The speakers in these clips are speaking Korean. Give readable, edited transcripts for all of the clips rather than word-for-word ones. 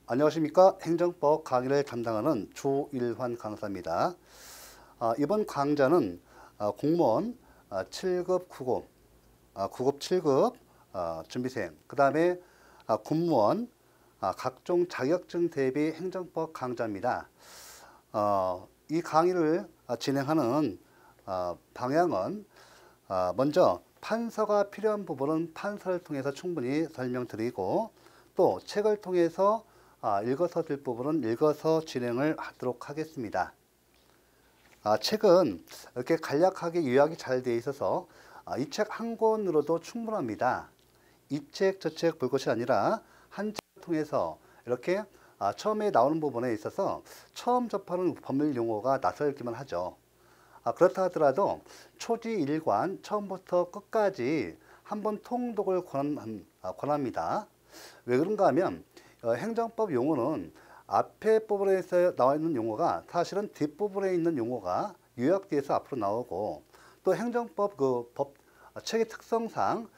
안녕하십니까. 행정법 강의를 담당하는 조일환 강사입니다. 이번 강좌는 공무원 7급, 9급, 9급, 7급 준비생, 그 다음에 군무원 각종 자격증 대비 행정법 강좌입니다. 이 강의를 진행하는 방향은 먼저 판서가 필요한 부분은 판서를 통해서 충분히 설명드리고, 또 책을 통해서 읽어서 들 부분은 읽어서 진행을 하도록 하겠습니다. 책은 이렇게 간략하게 요약이 잘 되어 있어서 이 책 한 권으로도 충분합니다. 이 책 저 책 볼 것이 아니라 한 책을 통해서 이렇게 처음에 나오는 부분에 있어서 처음 접하는 법률 용어가 낯설기만 하죠. 그렇다 하더라도 초지일관 처음부터 끝까지 한번 통독을 권합니다. 왜 그런가 하면 행정법 용어는 앞에 부분에서 나와 있는 용어가 사실은 뒷부분에 있는 용어가 요약돼서 앞으로 나오고, 또 행정법 법 책의 특성상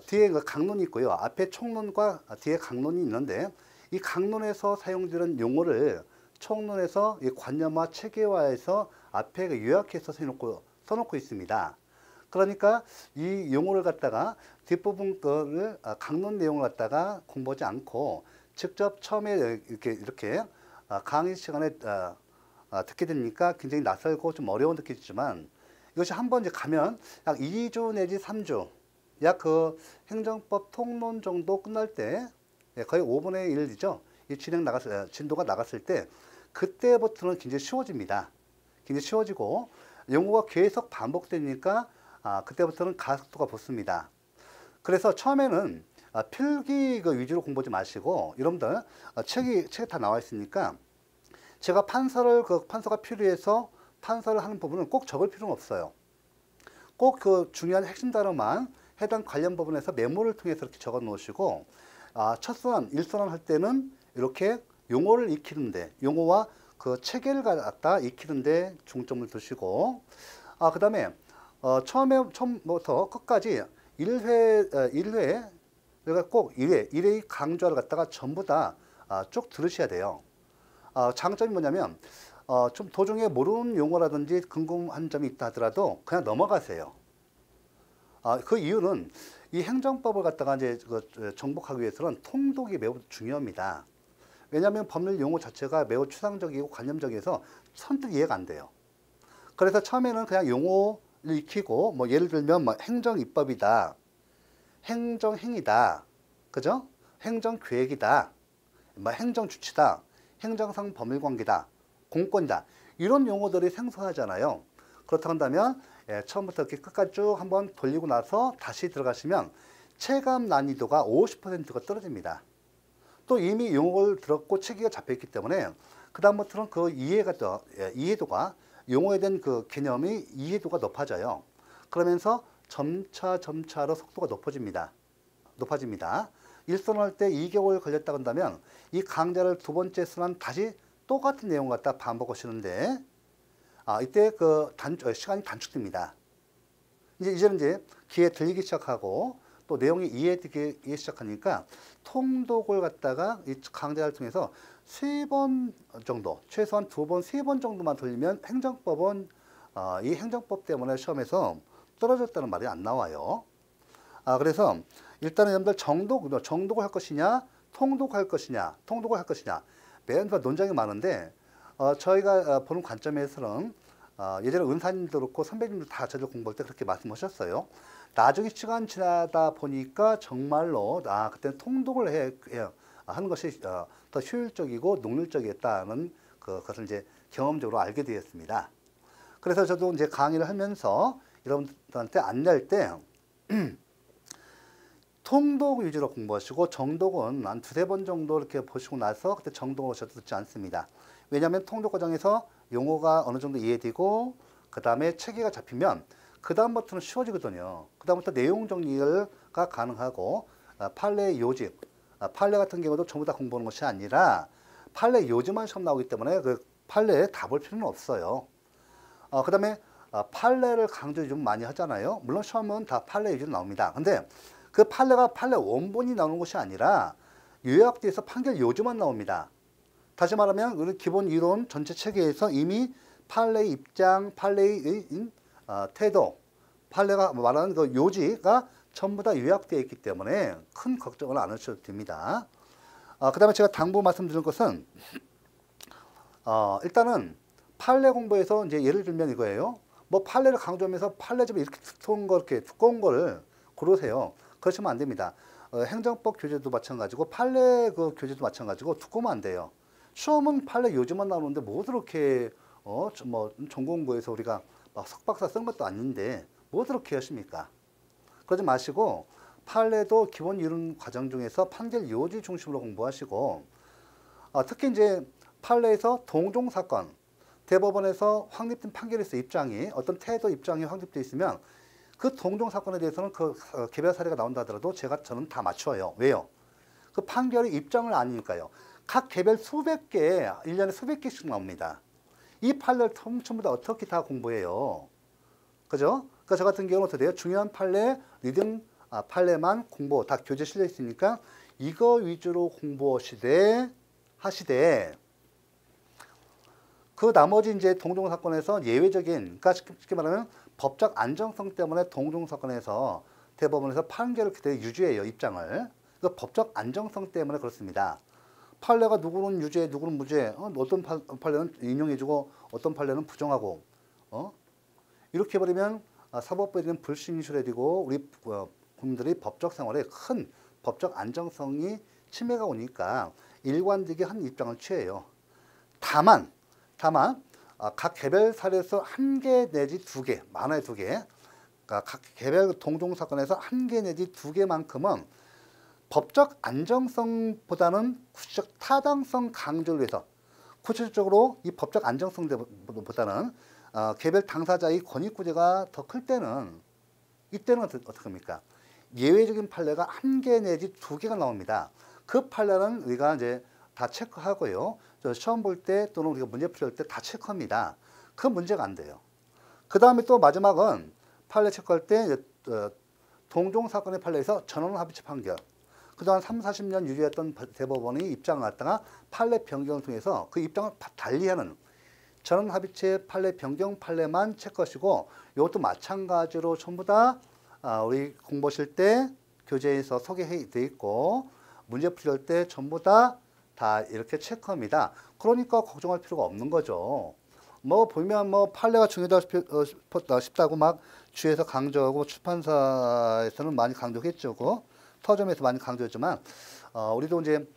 뒤에 강론이 있고요. 앞에 총론과 뒤에 강론이 있는데, 이 강론에서 사용되는 용어를 총론에서 이 관념화 체계화해서 앞에 요약해서 써놓고 있습니다. 그러니까 이 용어를 갖다가 뒷부분 거를 강론 내용을 갖다가 공부하지 않고 직접 처음에 이렇게 강의 시간에 듣게 되니까 굉장히 낯설고 좀 어려운 느끼지만, 이것이 한번 이제 가면 약 2주 내지 3주, 약 그 행정법 통론 정도 끝날 때 거의 5분의 1이죠. 이 진도가 나갔을 때 그때부터는 굉장히 쉬워집니다. 굉장히 쉬워지고 용어가 계속 반복되니까 그때부터는 가속도가 붙습니다. 그래서 처음에는 필기 위주로 공부하지 마시고, 여러분들 책이 다 나와 있으니까 제가 판서가 필요해서 판서를 하는 부분은 꼭 적을 필요는 없어요. 꼭 그 중요한 핵심 단어만 해당 관련 부분에서 메모를 통해서 이렇게 적어 놓으시고, 첫순환, 일순환 할 때는 이렇게 용어를 익히는데, 용어와 그 체계를 갖다 익히는데 중점을 두시고, 그 다음에 처음부터 끝까지 1회, 그러니까 꼭 1회 강좌를 갖다가 전부 다 쭉 들으셔야 돼요. 장점이 뭐냐면, 좀 도중에 모르는 용어라든지 궁금한 점이 있다 하더라도 그냥 넘어가세요. 그 이유는 이 행정법을 갖다가 이제 정복하기 위해서는 통독이 매우 중요합니다. 왜냐하면 법률 용어 자체가 매우 추상적이고 관념적이어서 선뜻 이해가 안 돼요. 그래서 처음에는 그냥 용어를 익히고, 뭐 예를 들면 뭐 행정입법이다, 행정행위다, 그죠? 행정계획이다, 뭐 행정주치다, 행정상 법률관계다, 공권이다, 이런 용어들이 생소하잖아요. 그렇다고 한다면 처음부터 이렇게 끝까지 쭉 한번 돌리고 나서 다시 들어가시면 체감 난이도가 50%가 떨어집니다. 또 이미 용어를 들었고 체계가 잡혀있기 때문에 그 다음부터는 그 이해도가, 용어에 대한 그 개념의 이해도가 높아져요. 그러면서 점차로 속도가 높아집니다. 일선할 때 2개월 걸렸다고 한다면 이 강좌를 두 번째 순환 다시 똑같은 내용을 갖다 반복하시는데, 이때 시간이 단축됩니다. 이제는 귀에 들리기 시작하고 또 내용이 이해되기 시작하니까 통독을 갖다가 이 강좌를 통해서 3번 정도, 최소한 2번, 3번 정도만 돌리면 행정법은 이 행정법 때문에 시험에서 떨어졌다는 말이 안 나와요. 그래서 일단은 여러분들 정독을 할 것이냐, 통독을 할 것이냐, 매번 논쟁이 많은데, 저희가 보는 관점에서는 예전에 은사님도 그렇고 선배님도 다 저를 공부할 때 그렇게 말씀하셨어요. 나중에 시간 지나다 보니까 정말로 그때는 통독을 하는 것이 더 효율적이고 능률적이었다는 그것을 이제 경험적으로 알게 되었습니다. 그래서 저도 이제 강의를 하면서 여러분들한테 안내할 때 통독 위주로 공부하시고, 정독은 한 2~3번 정도 이렇게 보시고 나서 그때 정독을 하셔도 좋지 않습니다. 왜냐하면 통독 과정에서 용어가 어느 정도 이해되고 그 다음에 체계가 잡히면 그 다음부터는 쉬워지거든요. 그 다음부터 내용 정리가 가능하고, 판례 요집, 판례 같은 경우도 전부 다 공부하는 것이 아니라 판례 요지만 시험 나오기 때문에 그 판례에 다 볼 필요는 없어요. 그 다음에 판례를 강조 좀 많이 하잖아요. 물론 시험은 다 판례 위주로 나옵니다. 근데 그 판례가 판례 원본이 나오는 것이 아니라 요약돼서 판결 요지만 나옵니다. 다시 말하면 우리 기본 이론 전체 체계에서 이미 판례의 입장, 판례의 태도, 판례가 말하는 그 요지가 전부 다 요약되어 있기 때문에 큰 걱정을 안 하셔도 됩니다. 그 다음에 제가 당부 말씀드릴 것은 일단은 판례 공부에서 이제 예를 들면 이거예요. 뭐 판례를 강조하면서 판례집에 이렇게 두꺼운 거를 고르세요. 그러시면 안 됩니다. 행정법 교재도 마찬가지고 판례 그 교재도 마찬가지고 두꺼우면 안 돼요. 시험은 판례 요지만 나오는데 뭐 그렇게 뭐 전공부에서 우리가 막 석박사 쓴 것도 아닌데 뭐 그렇게 하십니까? 그러지 마시고 판례도 기본 이론 과정 중에서 판결 요지 중심으로 공부하시고 특히 이제 판례에서 동종 사건 대법원에서 확립된 판결에서 입장이 어떤 태도 입장이 확립되어 있으면 그 동종 사건에 대해서는 그 개별 사례가 나온다 하더라도 저는 다 맞춰요. 왜요? 그 판결의 입장을 아니니까요. 각 개별 수백 개, 1년에 수백 개씩 나옵니다. 이 판례를 전부 다 어떻게 다 공부해요? 그죠? 그러니까 저 같은 경우는 어떻게 돼요? 중요한 판례, 리딩 판례만 공부, 다 교재 실려 있으니까 이거 위주로 공부하시되 그 나머지 이제 동종 사건에서 예외적인, 그러니까 쉽게 말하면 법적 안정성 때문에 동종 사건에서 대법원에서 판결을 그대로 유지해요, 입장을. 그 법적 안정성 때문에 그렇습니다. 판례가 누구는 유죄, 누구는 무죄, 어떤 판례는 인용해주고 어떤 판례는 부정하고, 이렇게 해버리면 사법부에 대한 불신이 초래되고 우리 국민들이 법적 생활에 큰 법적 안정성이 침해가 오니까 일관되게 한 입장을 취해요. 다만 각 개별 사례에서 한 개 내지 두 개, 많아야 두 개, 그러니까 각 개별 동종 사건에서 한 개 내지 두 개만큼은 법적 안정성보다는 구체적 타당성 강조를 위해서 구체적으로 이 법적 안정성보다는 개별 당사자의 권익구제가 더 클 때는 이때는 어떻게 합니까? 예외적인 판례가 한 개 내지 두 개가 나옵니다. 그 판례는 우리가 이제 다 체크하고요. 시험 볼 때 또는 우리가 문제 풀이할 때 다 체크합니다. 그 문제가 안 돼요. 그 다음에 또 마지막은 판례 체크할 때 동종 사건의 판례에서 전원합의체 판결. 그동안 30, 40년 유지했던 대법원이 입장을 갖다가 판례 변경을 통해서 그 입장을 달리하는 전원합의체 판례 변경 판례만 체크하시고 이것도 마찬가지로 전부 다 우리 공부하실 때 교재에서 소개해 되어 있고 문제 풀이할 때 전부 다 이렇게 체크합니다. 그러니까 걱정할 필요가 없는 거죠. 뭐 보면 뭐 판례가 중요하다 싶다고 막 주에서 강조하고 출판사에서는 많이 강조했죠. 서점에서 많이 강조했지만 우리도 이제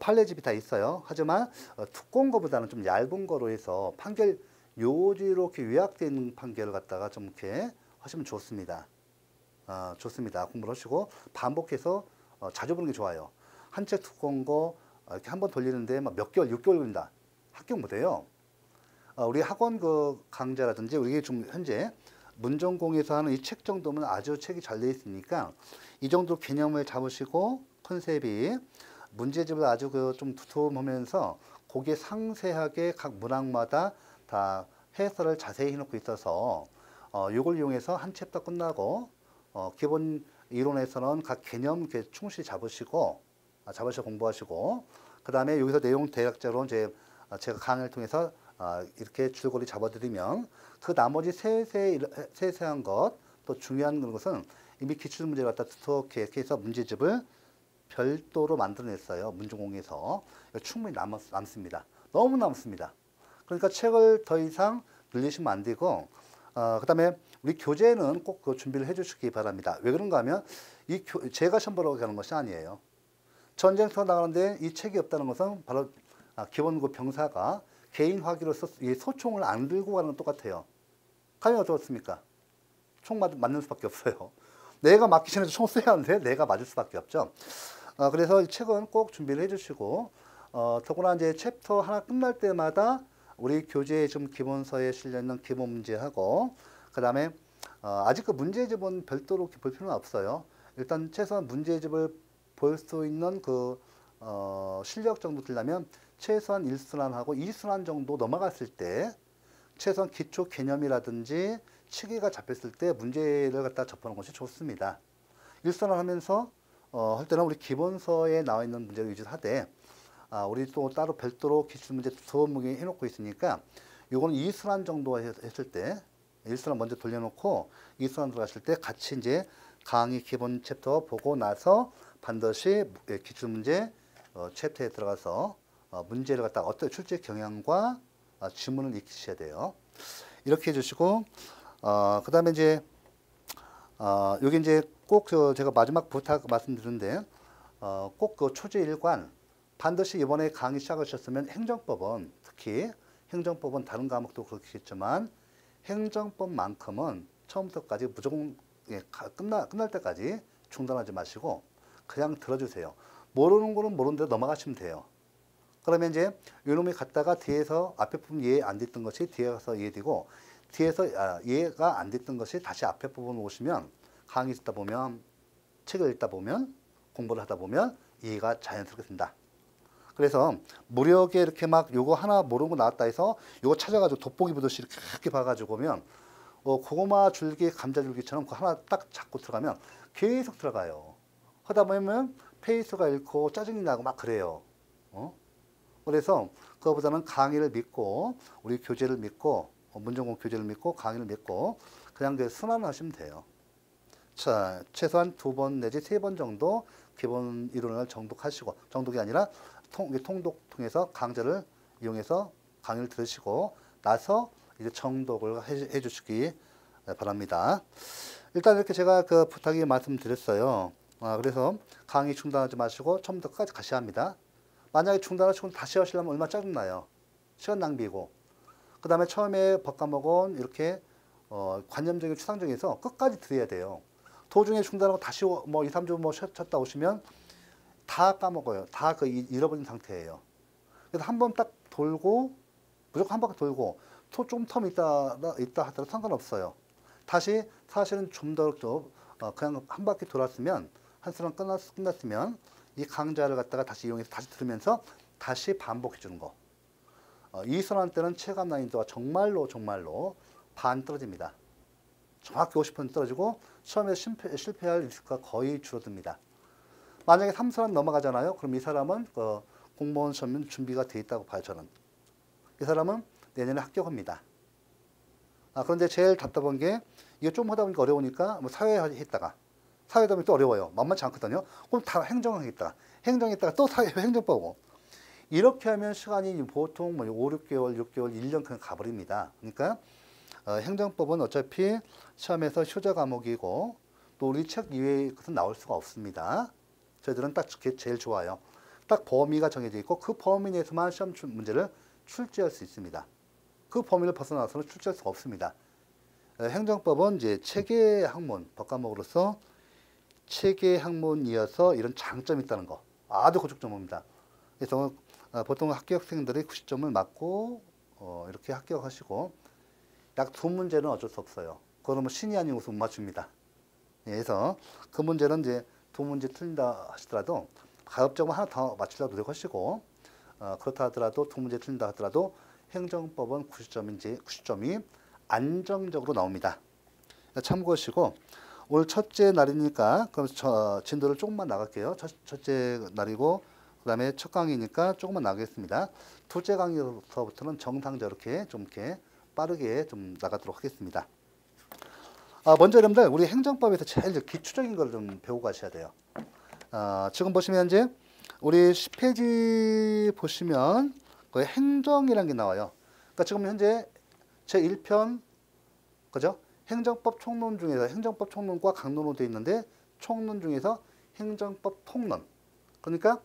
판례집이 다 있어요. 하지만 두꺼운 거보다는 좀 얇은 거로 해서 판결 요지로 이렇게 요약된 판결을 갖다가 좀 이렇게 하시면 좋습니다. 좋습니다. 공부를 하시고 반복해서 자주 보는 게 좋아요. 한 책 두꺼운 거 이렇게 한번 돌리는데 막 몇 개월, 6개월 걸린다. 합격 못해요. 우리 학원 그 강좌라든지 우리 좀 현재 문전공에서 하는 이 책 정도면 아주 책이 잘 되어 있으니까 이 정도 개념을 잡으시고 컨셉이 문제집을 아주 좀 두툼하면서 거기에 상세하게 각 문항마다 다 해설을 자세히 해놓고 있어서 이걸 이용해서 한 챕터 끝나고 기본 이론에서는 각 개념 이렇게 충실히 잡으시고 공부하시고 그 다음에 여기서 내용 대략적으로 이제 제가 강의를 통해서 이렇게 줄거리 잡아드리면 그 나머지 세세한 것 또 중요한 것은 이미 기출 문제를 갖다 두텁게 이렇게 해서 문제집을 별도로 만들어냈어요. 문전공에서 충분히 남습니다. 너무 남습니다. 그러니까 책을 더 이상 늘리시면 안 되고 그 다음에 우리 교재는 꼭 그 준비를 해 주시기 바랍니다. 왜 그런가 하면 제가 시험 보러 가는 것이 아니에요. 전쟁터 나가는데 이 책이 없다는 것은 바로 기본고 병사가 개인 화기로서 이 소총을 안 들고 가는 것 똑같아요. 가면 어떻습니까? 총 맞는 수밖에 없어요. 내가 맞기 전에 총 쏘야 하는데 내가 맞을 수밖에 없죠. 그래서 이 책은 꼭 준비를 해주시고 더구나 이제 챕터 하나 끝날 때마다 우리 교재에 좀 기본서에 실려있는 기본 문제하고 그 다음에 아직 그 문제집은 별도로 볼 필요는 없어요. 일단 최소한 문제집을 볼 수 있는 그 실력 정도 되려면 최소한 1순환하고 2순환 정도 넘어갔을 때 최소한 기초 개념이라든지 체계가 잡혔을 때 문제를 갖다 접하는 것이 좋습니다. 1순환 하면서 할 때는 우리 기본서에 나와 있는 문제를 위주로 하되 우리 또 따로 별도로 기출문제 두 문제 해놓고 있으니까 요거는 이순환 정도 했을 때 1순환 먼저 돌려놓고 2순환 들어갔을 때 같이 이제 강의 기본 챕터 보고 나서 반드시 기출문제 챕터에 들어가서 문제를 갖다가 어떤 출제 경향과 지문을 익히셔야 돼요. 이렇게 해주시고 그 다음에 이제 여기 이제 꼭 제가 마지막 부탁 말씀드리는데 꼭 그 초제 일관 반드시 이번에 강의 시작하셨으면 행정법은 특히 행정법은 다른 과목도 그렇겠지만 행정법만큼은 처음부터까지 무조건 끝날 때까지 중단하지 마시고 그냥 들어주세요. 모르는 거는 모르는 대로 넘어가시면 돼요. 그러면 이제 요놈이 갔다가 뒤에서 앞에 부분 이해 안 됐던 것이 뒤에 가서 이해되고 뒤에서 이해가 안 됐던 것이 다시 앞에 부분 오시면 강의 듣다 보면 책을 읽다 보면 공부를 하다 보면 이해가 자연스럽게 된다. 그래서 무력에 이렇게 막 요거 하나 모르는 거 나왔다 해서 요거 찾아가지고 돋보기 보듯이 이렇게 봐가지고 보면 고구마 줄기 감자 줄기처럼 그 하나 딱 잡고 들어가면 계속 들어가요. 하다 보면 페이스가 잃고 짜증이 나고 막 그래요. 그래서 그거보다는 강의를 믿고 우리 교재를 믿고 문정공 교재를 믿고 강의를 믿고 그냥 그 순환하시면 돼요. 자, 최소한 2번 내지 3번 정도 기본 이론을 정독하시고 정독이 아니라 통독 통해서 강좌를 이용해서 강의를 들으시고 나서 이제 정독을 해 주시기 바랍니다. 일단 이렇게 제가 그 부탁이 말씀드렸어요. 그래서 강의 중단하지 마시고 처음부터 끝까지 가셔야 합니다. 만약에 중단하시고 다시 하시려면 얼마나 짜증나요. 시간 낭비고. 그 다음에 처음에 법과목은 이렇게 관념적인 추상적에서 끝까지 들어야 돼요. 도중에 중단하고 다시 뭐 2, 3주 뭐 쉬었다 오시면 다 까먹어요. 다 그 잃어버린 상태예요. 그래서 한 번 딱 돌고 무조건 한 바퀴 돌고 좀 텀 있다 하더라도 상관없어요. 다시 사실은 좀 더 그냥 한 바퀴 돌았으면 한 수랑 끝났으면 이 강좌를 갖다가 다시 이용해서 다시 들으면서 다시 반복해 주는 거. 이 순환 때는 체감 난이도가 정말로 반 떨어집니다. 정확히 50% 떨어지고 시험에 실패할 리스크가 거의 줄어듭니다. 만약에 3순환 넘어가잖아요. 그럼 이 사람은 공무원 시험 준비가 돼 있다고 봐요. 저는. 이 사람은 내년에 합격합니다. 그런데 제일 답답한 게 이게 좀 하다 보니까 어려우니까 뭐 사회 했다가 사회다 보면 또 어려워요. 만만치 않거든요. 그럼 다 행정하겠다가 행정했다가 또 사회 행정법고 이렇게 하면 시간이 보통 뭐 5, 6개월, 6개월, 1년 그냥 가버립니다. 그러니까 행정법은 어차피 시험에서 효자 과목이고 또 우리 책 이외의 것은 나올 수가 없습니다. 저희들은 딱 그게 제일 좋아요. 딱 범위가 정해져 있고 그 범위 내에서만 시험 문제를 출제할 수 있습니다. 그 범위를 벗어나서는 출제할 수가 없습니다. 행정법은 이제 체계 학문, 법과목으로서 체계 학문이어서 이런 장점이 있다는 거. 아주 고척점입니다. 그래서 보통 합격생들이 90점을 맞고 이렇게 합격하시고 약 2문제는 어쩔 수 없어요. 그러면 신이 아닌 것은 못 맞춥니다. 그래서 그 문제는 이제 2문제 틀린다 하시더라도 가급적이면 하나 더 맞추려고 노력하시고 그렇다 하더라도 2문제 틀린다 하더라도 행정법은 90점이 안정적으로 나옵니다. 참고하시고 오늘 첫째 날이니까 그럼 진도를 조금만 나갈게요. 첫째 날이고 그 다음에 첫 강의니까 조금만 나가겠습니다. 둘째 강의서부터는 정상적으로 이렇게 빠르게 좀 나가도록 하겠습니다. 먼저 여러분들 우리 행정법에서 제일 기초적인 걸 좀 배우고 가셔야 돼요. 지금 보시면 이제 우리 10페이지 보시면 그 행정이라는 게 나와요. 그러니까 지금 현재 제 1편 그죠? 행정법 총론 중에서 행정법 총론과 강론으로 되어 있는데 총론 중에서 행정법 통론. 그러니까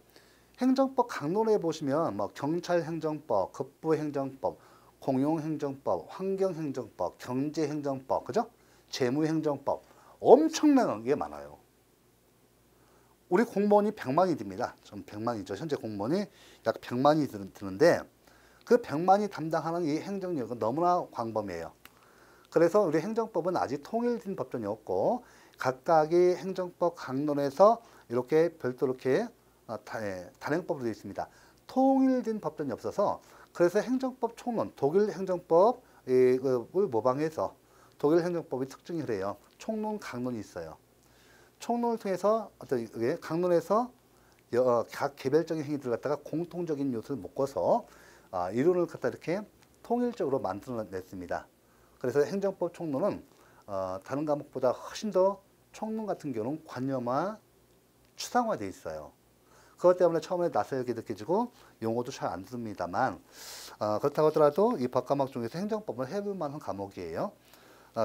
행정법 강론에 보시면 뭐 경찰행정법, 급부행정법, 공용행정법, 환경행정법, 경제행정법, 그죠? 재무행정법 엄청난 게 많아요. 우리 공무원이 100만이 됩니다. 좀 100만이죠. 현재 공무원이 약 100만이 드는데 그 100만이 담당하는 이 행정력은 너무나 광범위해요. 그래서 우리 행정법은 아직 통일된 법전이 없고 각각의 행정법 강론에서 이렇게 별도로 이렇게 단행법으로 되어 있습니다. 통일된 법전이 없어서 그래서 행정법 총론, 독일 행정법을 모방해서 독일 행정법의 특징이 그래요. 총론, 강론이 있어요. 총론을 통해서 어떤 이게 강론에서 각 개별적인 행위들을 갖다가 공통적인 요소를 묶어서 이론을 갖다 이렇게 통일적으로 만들어냈습니다. 그래서 행정법 총론은 다른 과목보다 훨씬 더 총론 같은 경우는 관념화, 추상화되어 있어요. 그것 때문에 처음에 낯설게 느껴지고 용어도 잘 안 듭니다만 그렇다고 하더라도 이 법과목 중에서 행정법은 해볼 만한 과목이에요.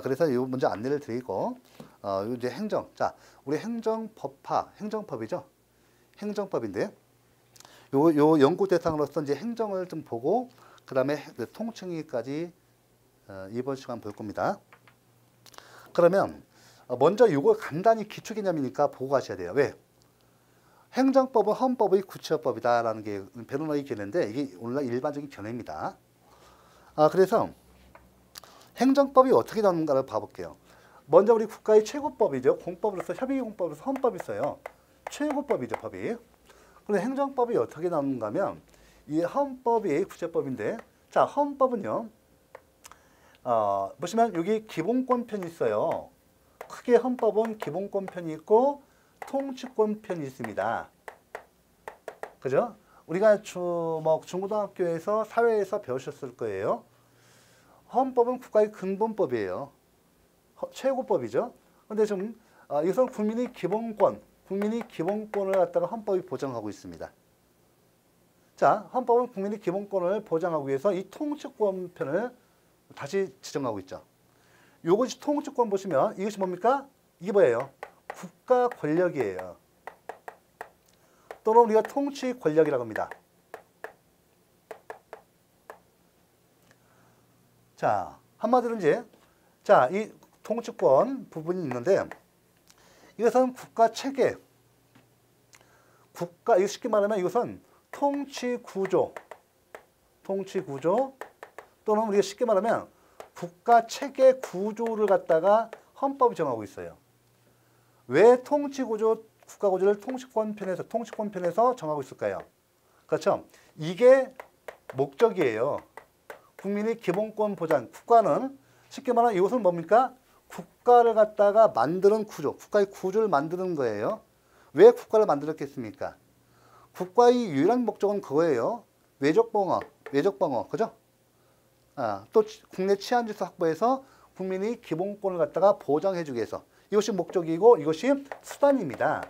그래서 이 문제 안내를 드리고 이제 행정, 자 우리 행정법학, 행정법이죠. 행정법인데 요 연구 대상으로서 이제 행정을 좀 보고 그 다음에 통칭위까지 이번 시간 볼 겁니다. 그러면 먼저 이거 간단히 기초 개념이니까 보고 가셔야 돼요. 왜? 행정법은 헌법의 구체화법이다라는 게 베르너의 견해인데 이게 오늘날 일반적인 견해입니다. 그래서 행정법이 어떻게 나오는가를 봐볼게요. 먼저 우리 국가의 최고법이죠. 공법으로서 협의공법으로서 헌법이 있어요. 최고법이죠, 법이. 그런데 행정법이 어떻게 나오는가 하면 이 헌법이 구체법인데 자, 헌법은요. 보시면 여기 기본권편이 있어요. 크게 헌법은 기본권편이 있고 통치권편이 있습니다. 그죠? 우리가 중고등학교에서 사회에서 배우셨을 거예요. 헌법은 국가의 근본법이에요. 최고법이죠. 그런데 좀 이것은 국민의 기본권을 갖다가 헌법이 보장하고 있습니다. 자, 헌법은 국민의 기본권을 보장하기 위해서 이 통치권편을 다시 지정하고 있죠. 이것이 통치권 보시면 이것이 뭡니까? 이게 뭐예요? 국가 권력이에요. 또는 우리가 통치 권력이라고 합니다. 자, 한마디로 이제 자, 이 통치권 부분이 있는데 이것은 국가 체계, 이거 쉽게 말하면 이것은 통치 구조 또는 우리가 쉽게 말하면 국가 체계 구조를 갖다가 헌법이 정하고 있어요. 왜 통치 구조, 국가 구조를 통치권 편에서 정하고 있을까요? 그렇죠? 이게 목적이에요. 국민의 기본권 보장. 국가는 쉽게 말하면 이것은 뭡니까? 국가를 갖다가 만드는 구조, 국가의 구조를 만드는 거예요. 왜 국가를 만들었겠습니까? 국가의 유일한 목적은 그거예요. 외적 방어, 그죠? 또 국내 치안 질서 확보해서 국민의 기본권을 갖다가 보장해주기 위해서 이것이 목적이고 이것이 수단입니다.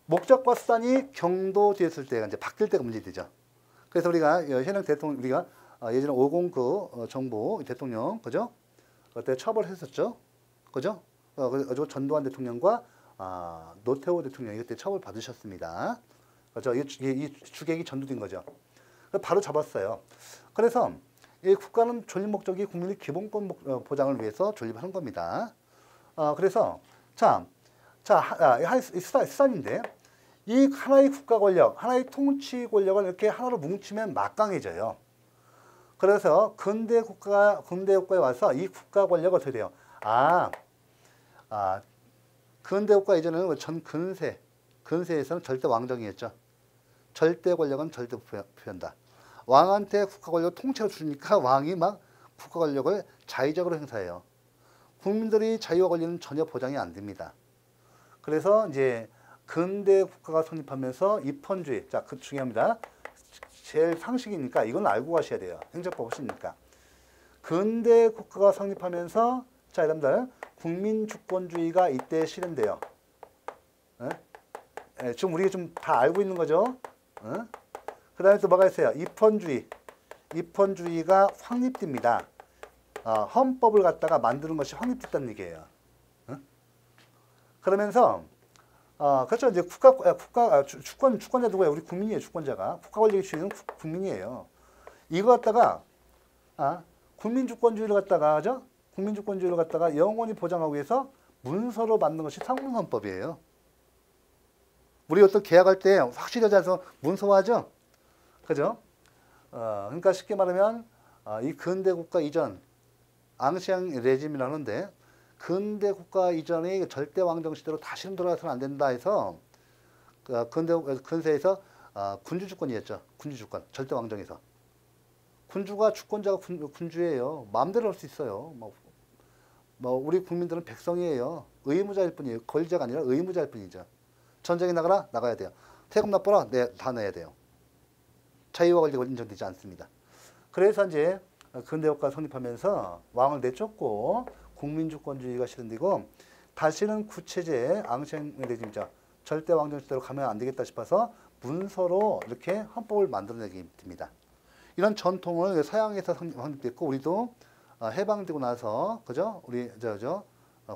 목적과 수단이 경도됐을 때가 이제 바뀔 때가 문제되죠. 그래서 우리가 현행 대통령 우리가 예전에 509 정부 대통령 그죠? 그때 처벌했었죠, 그죠? 그리고 전두환 대통령과 노태우 대통령이 그때 처벌 받으셨습니다. 그죠? 이 주객이 전두된 거죠. 바로 잡았어요. 그래서 이 국가는 존립 목적이 국민의 기본권 보장을 위해서 존립하는 겁니다. 그래서 수단인데 이 하나의 국가 권력, 하나의 통치 권력을 이렇게 하나로 뭉치면 막강해져요. 그래서 근대 국가에 와서 이 국가 권력이 어떻게 돼요? 근대 국가 이전에는 전 근세에서는 절대 왕정이었죠. 절대 권력은 절대 부여한다. 왕한테 국가 권력을 통째로 주니까 왕이 막 국가 권력을 자의적으로 행사해요. 국민들이 자유와 권리는 전혀 보장이 안 됩니다. 그래서 이제 근대 국가가 성립하면서 입헌주의, 자, 그 중요합니다. 제일 상식이니까 이건 알고 가셔야 돼요. 행정법 없으니까. 근대 국가가 성립하면서 자, 여러분들 국민주권주의가 이때 실현돼요. 지금 우리가 좀 다 알고 있는 거죠. 그 다음에 또 뭐가 있어요? 입헌주의가 확립됩니다. 헌법을 갖다가 만드는 것이 확립됐다는 얘기예요. 그러면서 그렇죠. 이제 주권자 누구예요? 우리 국민이에요. 주권자가 국가 권력의 주인은 국민이에요. 이거 갖다가 국민주권주의를 갖다가 영원히 보장하기 위해서 문서로 만든 것이 상문헌법이에요. 우리 어떤 계약할 때 확실히 하지 않아서 문서화하죠. 그죠? 그러니까 쉽게 말하면 이 근대 국가 이전 앙시앙 레짐이라고 하는데 근대 국가 이전의 절대 왕정 시대로 다시는 돌아가서는 안 된다 해서 근세에서 군주 주권이었죠. 군주 주권 절대 왕정에서 군주가 주권자가 군주예요. 마음대로 할 수 있어요. 뭐 우리 국민들은 백성이에요. 의무자일 뿐이에요. 권리자가 아니라 의무자일 뿐이죠. 전쟁에 나가라? 나가야 돼요. 세금 납부라? 네, 다 내야 돼요. 자유와 권리가 인정되지 않습니다. 그래서 이제 근대국가 성립하면서 왕을 내쫓고 국민주권주의가 실현되고 다시는 구체제 앙시앙 레짐이죠. 절대 왕정 시대로 가면 안 되겠다 싶어서 문서로 이렇게 헌법을 만들어내게 됩니다. 이런 전통을 서양에서 성립됐고 우리도 해방되고 나서 그죠? 우리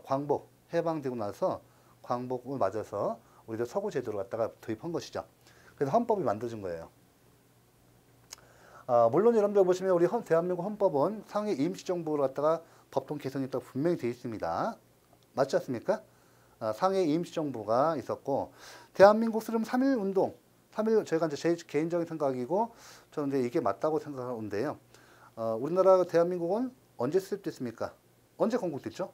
광복 해방되고 나서 광복을 맞아서 우리도 서구 제도를 갖다가 도입한 것이죠. 그래서 헌법이 만들어진 거예요. 물론 여러분들 보시면 우리 대한민국 헌법은 상해 임시정부를 갖다가 법통 개선했다고 분명히 되어 있습니다. 맞지 않습니까? 상해 임시정부가 있었고 대한민국 수렴 3.1 운동 3.1 저희가 이제 제 개인적인 생각이고 저는 이제 이게 맞다고 생각하는데요. 우리나라 대한민국은 언제 수립됐습니까? 언제 건국됐죠?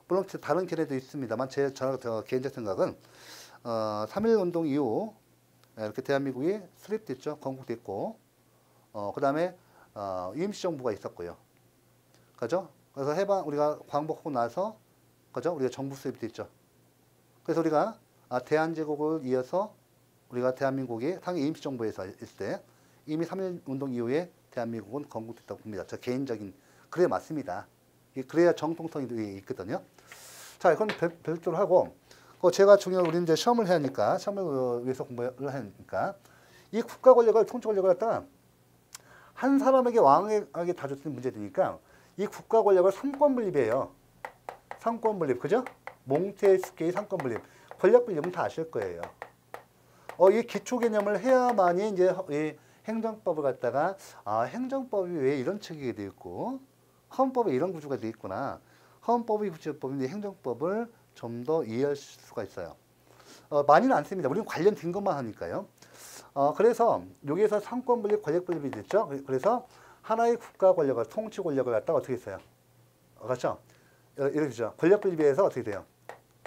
물론 다른 견해도 있습니다만 제 개인적 생각은 3.1 운동 이후 이렇게 대한민국이 수립됐죠. 건국됐고 그 다음에 임시정부가 있었고요. 그죠? 그래서 우리가 광복하고 나서 그죠? 우리가 정부 수립됐죠. 그래서 우리가 대한제국을 이어서 우리가 대한민국이 상해 임시정부에서 있을 때 이미 3.1 운동 이후에 대한민국은 건국됐다고 봅니다. 저 개인적인 그래야 맞습니다. 그래야 정통성이 있거든요. 자, 이건 별도로 하고 제가 중요한 우리는 이제 시험을 해야 하니까 시험을 위해서 공부를 하니까 이 국가 권력을 통치 권력을 갖다가 한 사람에게 왕에게 다 줬던 문제되니까 이 국가 권력을 삼권 분립이에요. 삼권 분립, 그죠? 몽테스키의 삼권 분립. 권력 분립은 다 아실 거예요. 이 기초 개념을 해야만이 이제 이 행정법을 갖다가 행정법이 왜 이런 체계가 되어 있고 헌법에 이런 구조가 되어 있구나. 헌법이 구체법인데 행정법을 좀 더 이해할 수가 있어요. 많이는 않습니다. 우리는 관련된 것만 하니까요. 그래서 여기에서 삼권 분립, 권력 분립이 됐죠. 그래서 하나의 국가 권력을 통치 권력을 갖다가 어떻게 했어요? 그렇죠? 이렇게 되죠. 권력 분립에서 어떻게 돼요?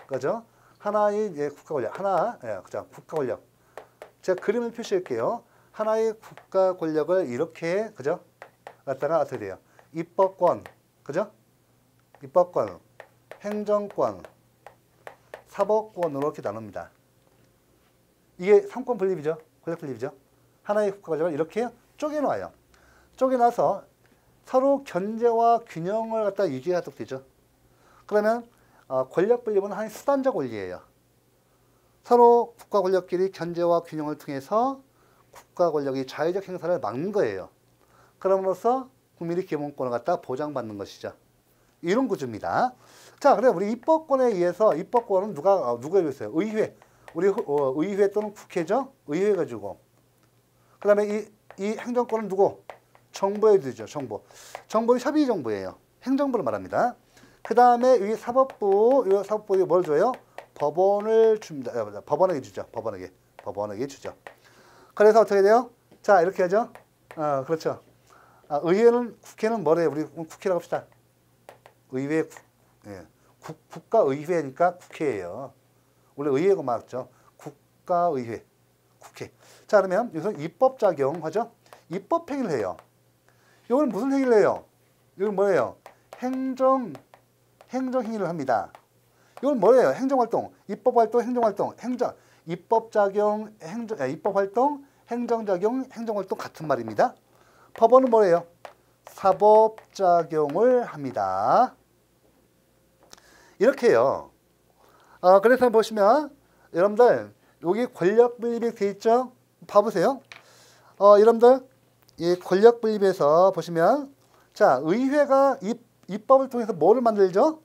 그죠? 하나의 국가 권력, 그죠? 국가 권력. 제가 그림을 표시할게요. 하나의 국가 권력을 이렇게 그죠? 갖다가 어떻게 돼요? 입법권, 그죠? 입법권, 행정권, 사법권으로 이렇게 나눕니다. 이게 삼권 분립이죠. 권력 분립이죠. 하나의 국가 권력을 이렇게 쪼개놔요. 쪼개놔서 서로 견제와 균형을 갖다 유지하도록 되죠. 그러면 권력 분립은 하나의 수단적 원리예요. 서로 국가 권력끼리 견제와 균형을 통해서 국가 권력이 자유적 행사를 막는 거예요. 그럼으로써 국민의 기본권을 갖다 보장받는 것이죠. 이런 구조입니다. 자, 그래 우리 입법권에 의해서 입법권은 누가 있어요? 의회. 우리 의회 또는 국회죠. 의회가 주고. 그다음에 이 행정권은 누구? 정부에 주죠. 정부. 정부는 협의 정부예요. 행정부를 말합니다. 그다음에 이 사법부에 뭘 줘요? 법원을 줍니다. 법원에게 주죠. 법원에게 주죠. 그래서 어떻게 돼요? 자, 이렇게 하죠. 그렇죠. 국회는 뭐래요? 우리 국회라고 합시다. 의회, 국가의회니까 국회예요. 원래 의회가 맞죠. 국가의회, 국회. 자, 그러면 여기서 입법작용 하죠. 입법행위를 해요. 이건 무슨 행위를 해요? 이건 뭐예요? 행정행위를 합니다. 이건 뭐예요? 행정활동, 입법활동, 행정활동, 입법작용, 입법활동, 행정작용, 행정활동 같은 말입니다. 법원은 뭐예요? 사법작용을 합니다. 이렇게 해요. 그래서 보시면 여러분들 여기 권력 분립이 되어 있죠? 봐보세요. 여러분들 이 권력 분립에서 보시면 자, 의회가 입법을 통해서 뭐를 만들죠?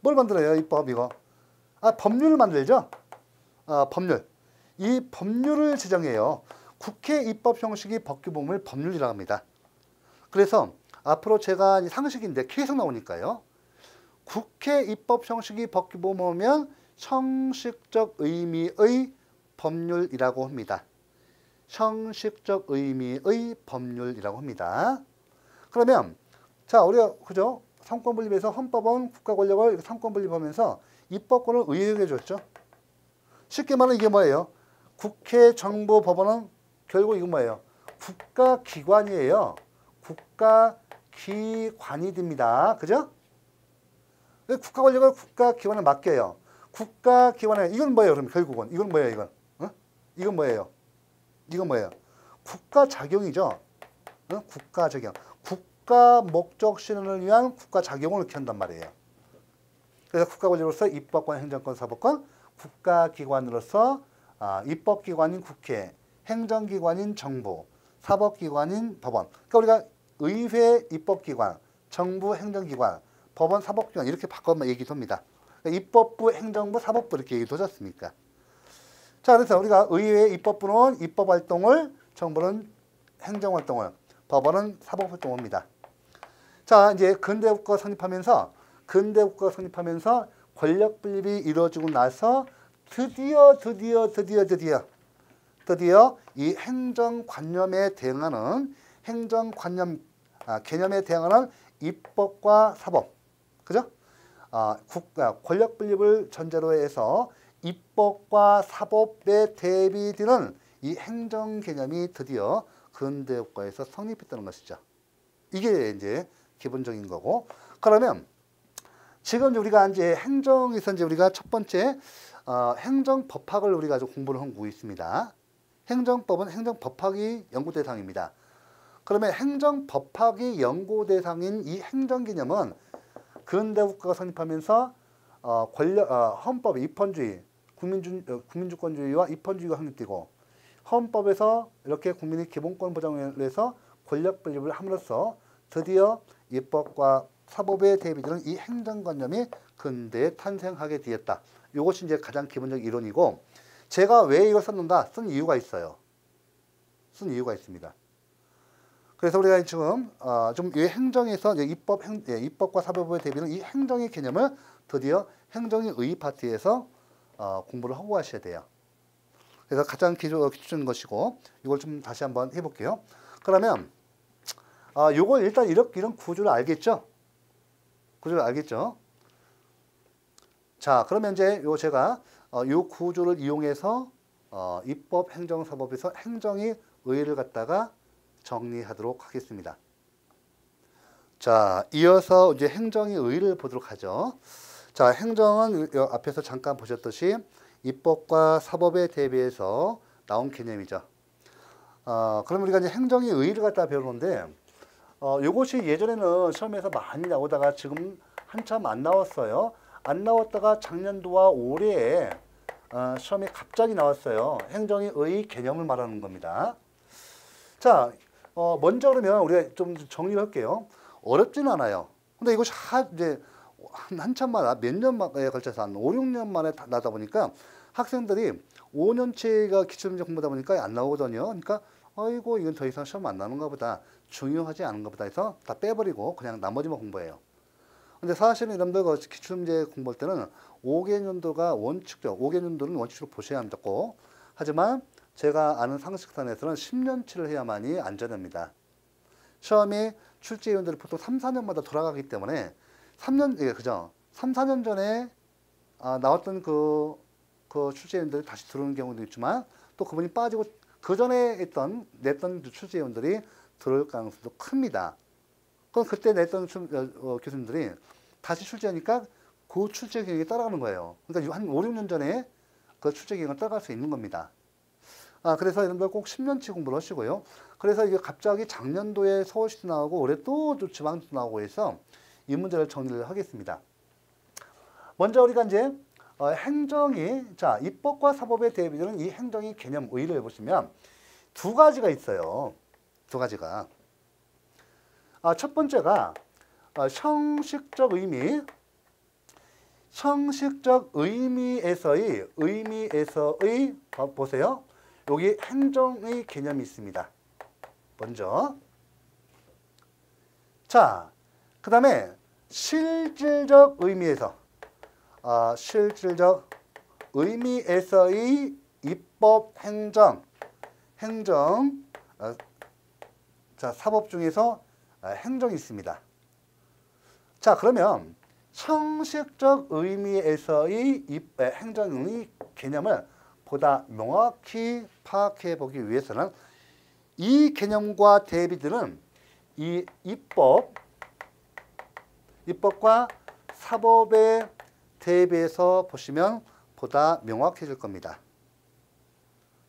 뭘 만들어요? 입법 이거. 법률을 만들죠? 법률. 이 법률을 제정해요. 국회 입법 형식이 법규범을 법률이라고 합니다. 그래서 앞으로 제가 상식인데 계속 나오니까요. 국회 입법 형식이 법규범이면 형식적 의미의 법률이라고 합니다. 형식적 의미의 법률이라고 합니다. 그러면 자, 우리가 그죠? 삼권 분립에서 헌법은 국가 권력을 삼권 분립하면서 입법권을 의회에게 줬죠. 쉽게 말하면 이게 뭐예요? 국회, 정부, 법원은 결국 이건 뭐예요? 국가기관이에요. 국가기관이 됩니다. 그죠? 국가 권력을 국가기관에 맡겨요. 국가기관에 이건 뭐예요? 그럼 결국은 이건 뭐예요? 이건 이건 뭐예요? 이건 뭐예요? 국가 작용이죠. 국가 작용. 국가 목적 실현을 위한 국가 작용을 이렇게 한단 말이에요. 그래서 국가 권력으로서 입법권, 행정권, 사법권, 국가기관으로서 입법기관인 국회, 행정기관인 정부, 사법기관인 법원. 그러니까 우리가 의회 입법기관, 정부 행정기관, 법원 사법기관 이렇게 바꿔 얘기합니다. 그러니까 입법부, 행정부, 사법부 이렇게 얘기도 하지 않습니까? 자, 그래서 우리가 의회 입법부는 입법활동을, 정부는 행정활동을, 법원은 사법활동을 합니다. 자, 이제 근대국가가 성립하면서 권력 분립이 이루어지고 나서 드디어 이 행정관념에 대응하는 개념에 대응하는 입법과 사법, 그죠? 권력 분립을 전제로 해서 입법과 사법에 대비되는 이 행정 개념이 드디어 근대국가에서 성립했다는 것이죠. 이게 이제 기본적인 거고. 그러면 지금 우리가 이제 행정에서 이제 우리가 첫 번째 행정법학을 우리가 공부를 하고 있습니다. 행정법은 행정법학이 연구 대상입니다. 그러면 행정법학이 연구 대상인 이 행정 개념은 근대국가가 성립하면서 헌법 입헌주의, 국민주권주의와 입헌주의가 확립되고 헌법에서 이렇게 국민의 기본권 보장을 위해서 권력 분립을 함으로써 드디어 입법과 사법에 대비되는 이 행정관념이 근대에 탄생하게 되었다. 이것이 이제 가장 기본적 이론이고, 제가 왜 이걸 썼는가? 쓴 이유가 있어요. 쓴 이유가 있습니다. 그래서 우리가 지금 좀 이 행정에서 이제 입법과 사법에 대비되는 이 행정의 개념을 드디어 행정의 의 파트에서 공부를 하고 가셔야 돼요. 그래서 가장 기초적인 것이고, 이걸 좀 다시 한번 해볼게요. 그러면 요걸 일단 이런 구조를 알겠죠? 구조를 알겠죠? 자, 그러면 이제 제가 요 구조를 이용해서 입법, 행정, 사법에서 행정의 의의를 갖다가 정리하도록 하겠습니다. 자, 이어서 이제 행정의 의의를 보도록 하죠. 자, 행정은 앞에서 잠깐 보셨듯이 입법과 사법에 대비해서 나온 개념이죠. 그럼 우리가 이제 행정의 의의를 갖다 배우는데, 요것이 예전에는 시험에서 많이 나오다가 지금 한참 안 나왔어요. 안 나왔다가 작년도와 올해에 시험에 갑자기 나왔어요. 행정의 의의 개념을 말하는 겁니다. 자, 먼저 그러면 우리가 좀 정리를 할게요. 어렵지는 않아요. 근데 이것이 이제 한참 만에 몇 년 만에 걸쳐서 한 5, 6년 만에 나다 보니까 학생들이 5년치가 기출문제 공부하다 보니까 안 나오거든요. 그러니까 아이고 이건 더 이상 시험 안 나오는가 보다, 중요하지 않은가 보다 해서 다 빼버리고 그냥 나머지만 공부해요. 근데 사실은 여러분들 기출문제 공부할 때는 5개년도가 원칙적, 5개년도는 원칙적으로 보셔야 합니다. 꼭. 하지만 제가 아는 상식선에서는 10년치를 해야만이 안전합니다. 시험이 출제위원들이 보통 3, 4년마다 돌아가기 때문에 3년, 예, 그죠? 3, 4년 전에 나왔던 그 출제위원들이 다시 들어오는 경우도 있지만, 또 그분이 빠지고 그 전에 냈던 출제위원들이 들어올 가능성도 큽니다. 그럼 그때 냈던 교수님들이 다시 출제하니까 그 출제 기획이 따라가는 거예요. 그러니까 한 5, 6년 전에 그 출제 기획은 따라갈 수 있는 겁니다. 그래서 여러분들 꼭 10년치 공부를 하시고요. 그래서 이게 갑자기 작년도에 서울시도 나오고 올해 또 지방도 나오고 해서 이 문제를 정리를 하겠습니다. 먼저 우리가 이제 행정이, 자, 입법과 사법에 대비되는 이 행정의 개념 의의를 해보시면 두 가지가 있어요. 두 가지가. 첫 번째가 형식적 의미, 형식적 의미에서의 보세요. 여기 행정의 개념이 있습니다. 먼저. 자, 그 다음에 실질적 의미에서, 실질적 의미에서의 입법, 행정, 자, 사법 중에서 행정이 있습니다. 자, 그러면 형식적 의미에서의 행정의 개념을 보다 명확히 파악해 보기 위해서는 이 개념과 대비되는 이 입법과 사법에 대비해서 보시면 보다 명확해질 겁니다.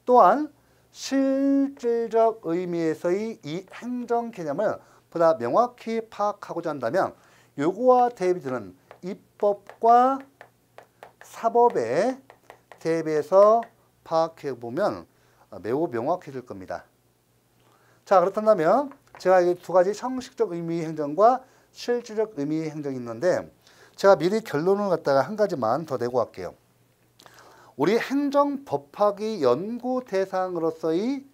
또한 실질적 의미에서의 이 행정 개념을 보다 명확히 파악하고자 한다면 요거와 대비되는 입법과 사법에 대비해서 파악해 보면 매우 명확해질 겁니다. 자, 그렇다면 제가 이 두 가지 형식적 의미의 행정과 실질적 의미의 행정이 있는데 제가 미리 결론을 갖다가 한 가지만 더 내고 갈게요. 우리 행정법학의 연구 대상으로서의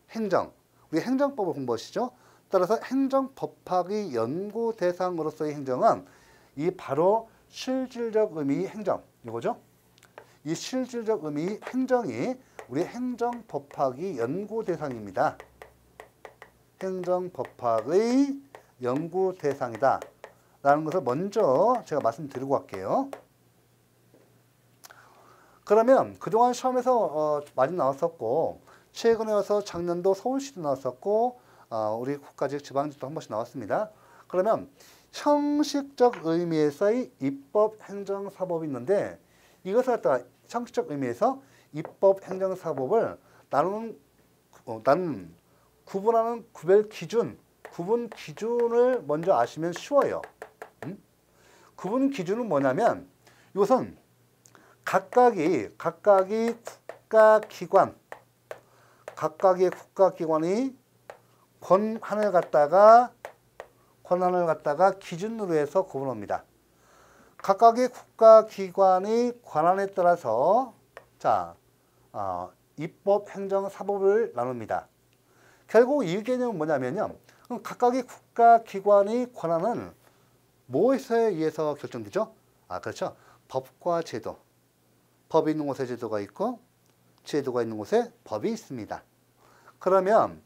행정, 우리 행정법을 공부하시죠. 따라서 행정법학의 연구 대상으로서의 행정은 이 바로 실질적 의미의 행정, 이거죠. 이 실질적 의미의 행정이 우리 행정법학의 연구 대상입니다. 행정법학의 연구 대상이다 라는 것을 먼저 제가 말씀드리고 갈게요. 그러면 그동안 시험에서 많이 나왔었고 최근에 와서 작년도 서울시도 나왔었고 우리 국가직 지방직도 한 번씩 나왔습니다. 그러면 형식적 의미에서의 입법, 행정, 사법이 있는데 이것을 갖다가 형식적 의미에서 입법, 행정, 사법을 나누는 구분하는 구분 기준을 먼저 아시면 쉬워요. 구분 기준은 뭐냐면 이것은 각각의 국가기관이 권한을 갖다가 기준으로 해서 구분합니다. 각각의 국가기관의 권한에 따라서 입법, 행정, 사법을 나눕니다. 결국 이 개념은 뭐냐면요. 각각의 국가기관의 권한은 무엇에 의해서 결정되죠? 그렇죠. 법과 제도. 법이 있는 곳에 제도가 있고 제도가 있는 곳에 법이 있습니다. 그러면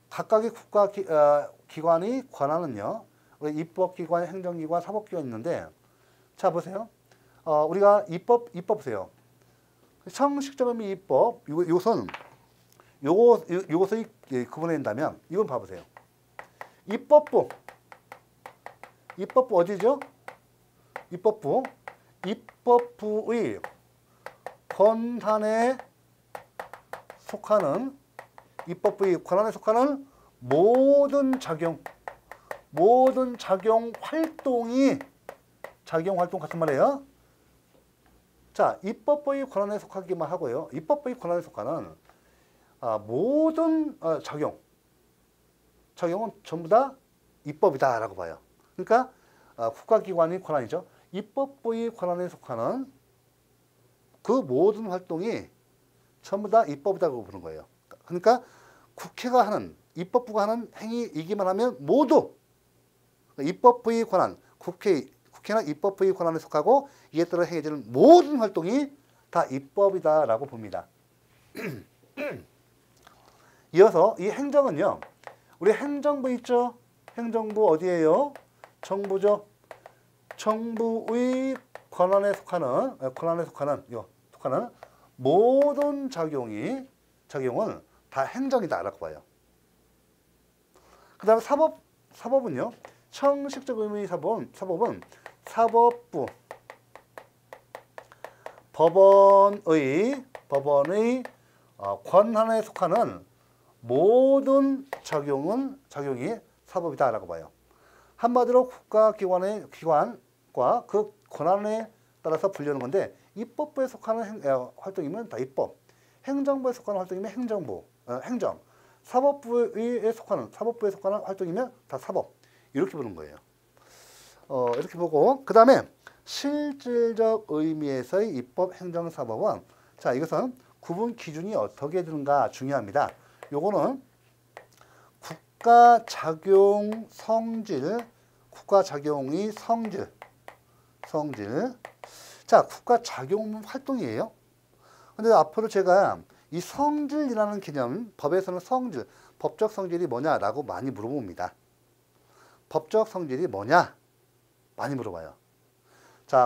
각각의 국가기관의 권한은요. 우리 입법기관, 행정기관, 사법기관이 있는데 자 보세요. 우리가 입법 보세요. 형식적 의미 입법 요것을 구분한다면 이건 봐보세요. 입법부 어디죠? 입법부의 권한에 속하는 모든 작용 활동이 작용 활동 같은 말이에요. 자, 입법부의 권한에 속하기만 하고요. 입법부의 권한에 속하는 모든 작용은 전부 다 입법이다라고 봐요. 그러니까 국가기관의 권한이죠. 입법부의 권한에 속하는 그 모든 활동이 전부 다 입법이라고 보는 거예요. 그러니까 입법부가 하는 행위이기만 하면 모두 입법부의 권한, 국회는 입법부의 권한에 속하고 이에 따라 행해지는 모든 활동이 다 입법이다라고 봅니다. 이어서 이 행정은요. 우리 행정부 있죠? 행정부 어디예요? 정부죠. 정부의 권한에 속하는 모든 작용은 다 행정이다라고 봐요. 그 다음에 사법은요. 형식적 의미의 사법은 사법부, 법원의 권한에 속하는 모든 작용이 사법이다라고 봐요. 한마디로 기관과 그 권한에 따라서 분류하는 건데 입법부에 속하는 활동이면 다 입법, 행정부에 속하는 활동이면 행정, 사법부에 속하는 활동이면 다 사법 이렇게 보는 거예요. 이렇게 보고 그 다음에 실질적 의미에서의 입법, 행정, 사법은 이것은 구분 기준이 어떻게 되는가 중요합니다. 요거는 국가작용의 성질. 국가작용 활동이에요. 근데 앞으로 제가 이 성질이라는 개념, 법에서는 법적 성질이 뭐냐라고 많이 물어봅니다. 법적 성질이 뭐냐? 많이 물어봐요.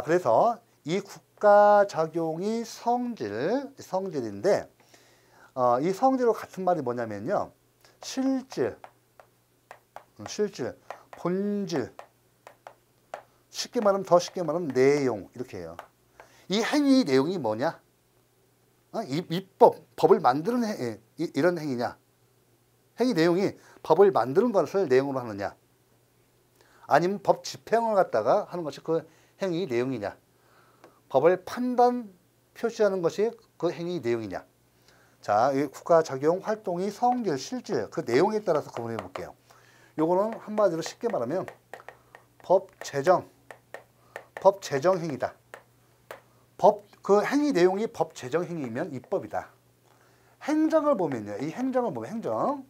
그래서 이 국가작용의 성질인데 이 성질과 같은 말이 뭐냐면요. 실질, 본질, 쉽게 말하면 더 쉽게 말하면 내용 이렇게 해요. 이 행위 내용이 뭐냐? 법을 만드는 이런 행위냐? 행위 내용이 법을 만드는 것을 내용으로 하느냐? 아니면 법 집행을 갖다가 하는 것이 그 행위 내용이냐? 법을 판단 표시하는 것이 그 행위 내용이냐? 자, 이 국가 적용 활동의 성질, 실질 그 내용에 따라서 구분해 볼게요. 요거는 한마디로 쉽게 말하면 법 제정 행위다. 그 행위 내용이 법 제정 행위이면 입법이다. 행정을 보면요. 이 행정을 보면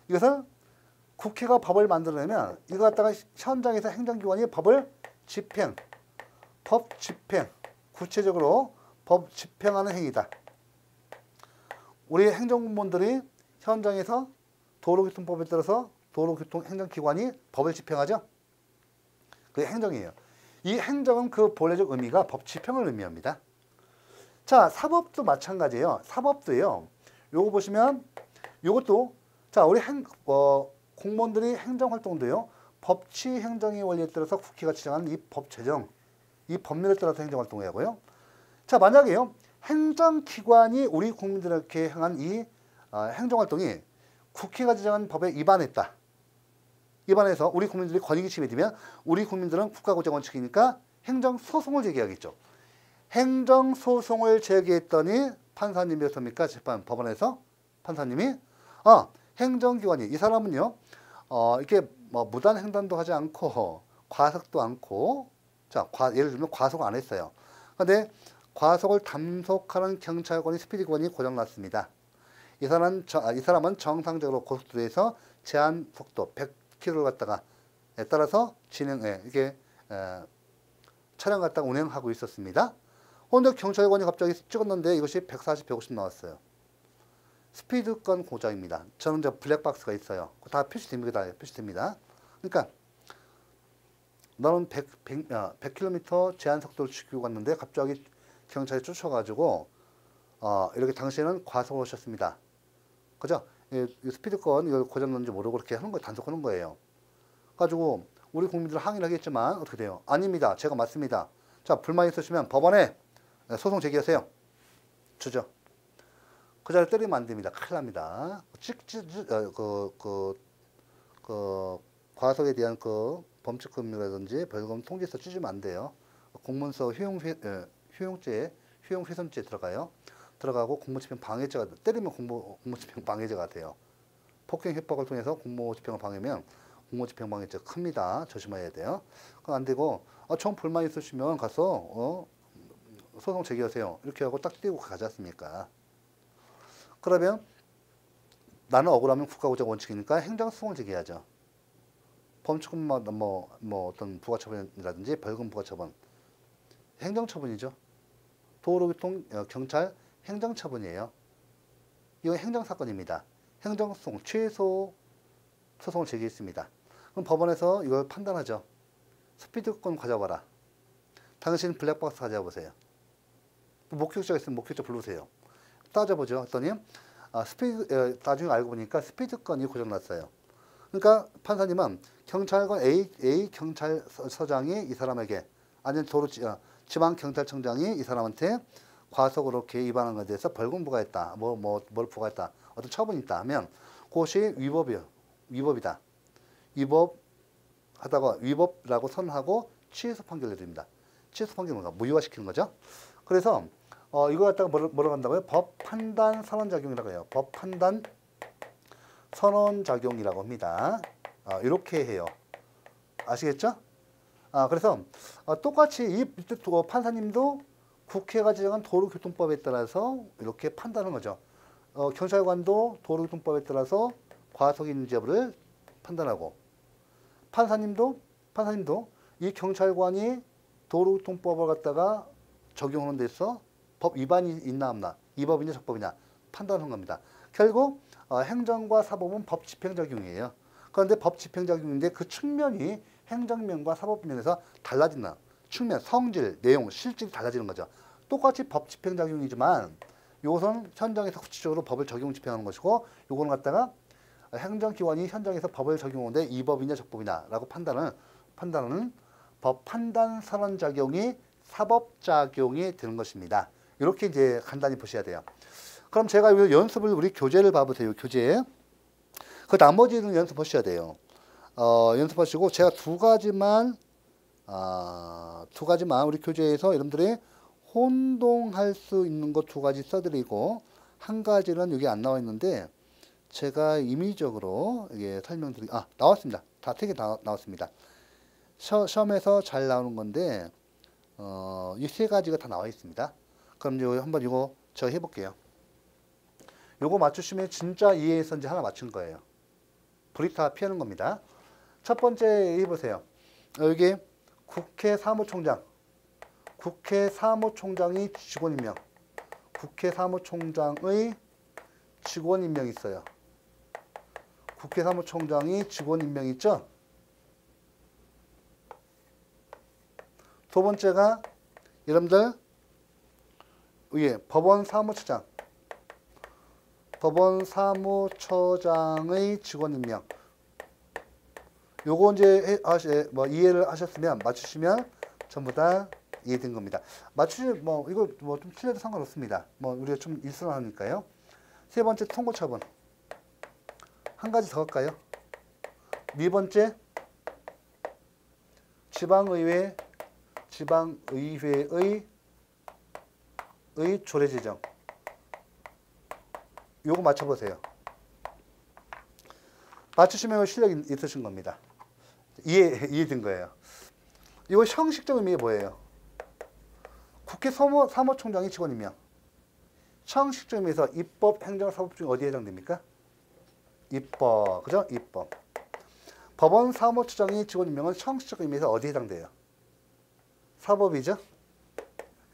이것은 국회가 법을 만들어내면 이거 갖다가 현장에서 행정기관이 법을 집행, 구체적으로 법 집행하는 행위다. 우리 행정공무원들이 현장에서 도로교통법에 따라서 도로교통 행정기관이 법을 집행하죠. 그게 행정이에요. 이 행정은 그 본래적 의미가 법 집행을 의미합니다. 자, 사법도 마찬가지예요. 사법도요. 요거 보시면 요것도 자, 우리 공무원들이 행정활동도요. 법치 행정의 원리에 따라서 국회가 지정하는 이 법 제정, 이 법률에 따라서 행정활동을 하고요. 자, 만약에요. 행정기관이 우리 국민들에게 향한 이 행정활동이 국회가 지정한 법에 위반해서 우리 국민들이 권익이 침해되면 우리 국민들은 국가고정 원칙이니까 행정소송을 제기하겠죠. 행정소송을 제기했더니 판사님이었습니까? 법원에서 판사님이 행정기관이 이 사람은요 이렇게 뭐 무단 횡단도 하지 않고 과속도 않고 자 예를 들면 과속 안 했어요. 그런데 과속을 단속하는 경찰관이 스피드권이 고장났습니다. 이 사람은 정상적으로 고속도로에서 제한 속도 100km를 갖다가 따라서 이게 차량 갖다가 운행하고 있었습니다. 그런데 경찰관이 갑자기 찍었는데 이것이 140, 150 나왔어요. 스피드권 고장입니다. 저는 이제 블랙박스가 있어요. 다 표시됩니다. 그러니까 너는 100km 제한 속도를 지키고 갔는데 갑자기 경찰이 쫓아가지고 이렇게 당시에는 과속을 하셨습니다. 그죠? 이 스피드권 이걸 고장났는지 모르고 그렇게 하는 거 단속하는 거예요. 가지고 우리 국민들 항의를 하겠지만 어떻게 돼요? 아닙니다. 제가 맞습니다. 자, 불만 있으시면 법원에 소송 제기하세요. 주죠. 그 자리에 때리면 안 됩니다. 큰일 납니다. 과속에 대한 범칙금이라든지 벌금 통지서 찢으면 안 돼요. 공문서 효용훼손죄 들어가고 공무집행 방해죄가 때리면 공무집행 방해죄가 돼요. 폭행 협박을 통해서 공무집행을 방해면 공무집행 방해죄 큽니다. 조심해야 돼요. 그거 안 되고 정 불만 있으시면 가서 소송 제기하세요. 이렇게 하고 딱 띄우고 가지 않습니까? 그러면 나는 억울하면 국가고정 원칙이니까 행정소송을 제기하죠. 범칙은 어떤 부가처분이라든지 벌금 부가처분, 행정처분이죠. 도로교통 경찰 행정처분이에요. 이건 행정사건입니다. 행정소송 최소 소송을 제기했습니다. 그럼 법원에서 이걸 판단하죠. 스피드권 가져와라. 당신 블랙박스 가져와보세요. 목격자가 있으면 목격자 부르세요. 따져보죠. 했더니 나중에 알고 보니까 스피드권이 고장났어요. 그러니까 판사님은 경찰관 A 경찰서장이 이 사람에게 아니면 지방경찰청장이 이 사람한테 과속으로 이렇게 위반한 것에 대해서 벌금 부과했다. 뭘 부과했다. 어떤 처분이 있다 하면 그것이 위법이다. 위법이라고 선하고 취소 판결을 내립니다. 취소 판결은 뭔가 무효화시키는 거죠. 그래서 이거 갖다가 뭐라고 한다고요? 법 판단 선언작용이라고 해요. 법 판단 선언작용이라고 합니다. 이렇게 해요. 아시겠죠? 그래서 똑같이 이 밑에 판사님도 국회가 지정한 도로교통법에 따라서 이렇게 판단하는 거죠. 경찰관도 도로교통법에 따라서 과속이 있는지 여부를 판단하고 판사님도 이 경찰관이 도로교통법을 갖다가 적용하는 데서 법 위반이 있나 없나, 위법이냐 적법이냐 판단하는 겁니다. 결국 행정과 사법은 법 집행작용이에요. 그런데 법 집행작용인데 그 측면이 행정면과 사법면에서 달라진다. 측면, 성질, 내용, 실질이 달라지는 거죠. 똑같이 법 집행작용이지만 이것은 현장에서 구체적으로 법을 적용 집행하는 것이고 이거는 갖다가 행정기관이 현장에서 법을 적용하는데 위법이냐 적법이냐라고 판단하는 법 판단 선언 작용이 사법 작용이 되는 것입니다. 이렇게 이제 간단히 보셔야 돼요. 그럼 제가 이 연습을 우리 교재를 봐보세요. 교재. 그 나머지는 연습하셔야 돼요. 연습하시고 제가 두 가지만 우리 교재에서 여러분들이 혼동할 수 있는 것 두 가지 써드리고 한 가지는 여기 안 나와 있는데 제가 임의적으로 이게 나왔습니다. 다 세 개 나왔습니다. 시험에서 잘 나오는 건데 이 세 가지가 다 나와 있습니다. 그럼 한번 이거 제가 해볼게요. 요거 맞추시면 진짜 이해선지 하나 맞춘 거예요. 브리타 피하는 겁니다. 첫 번째 해보세요. 여기 국회 사무총장. 국회 사무총장이 직원 임명. 국회 사무총장의 직원 임명이 있어요. 국회 사무총장이 직원 임명이 있죠. 두 번째가 여러분들 위에 법원 사무처장. 법원 사무처장의 직원 임명. 요거 이제 이해를 하셨으면 맞추시면 전부 다 이해된 겁니다. 이거 좀 틀려도 상관없습니다. 우리가 좀 일선하니까요. 세 번째 통고처분. 한 가지 더 할까요? 네 번째 지방의회의 조례제정. 요거 맞춰보세요. 맞추시면 실력이 있으신 겁니다. 이해된 거예요. 이거 형식적 의미가 뭐예요? 국회 사무총장이 직원 임명. 형식적 의미에서 입법, 행정, 사법 중에 어디에 해당됩니까? 입법, 그죠? 입법. 법원 사무처장이 직원 임명은 형식적 의미에서 어디에 해당돼요? 사법이죠?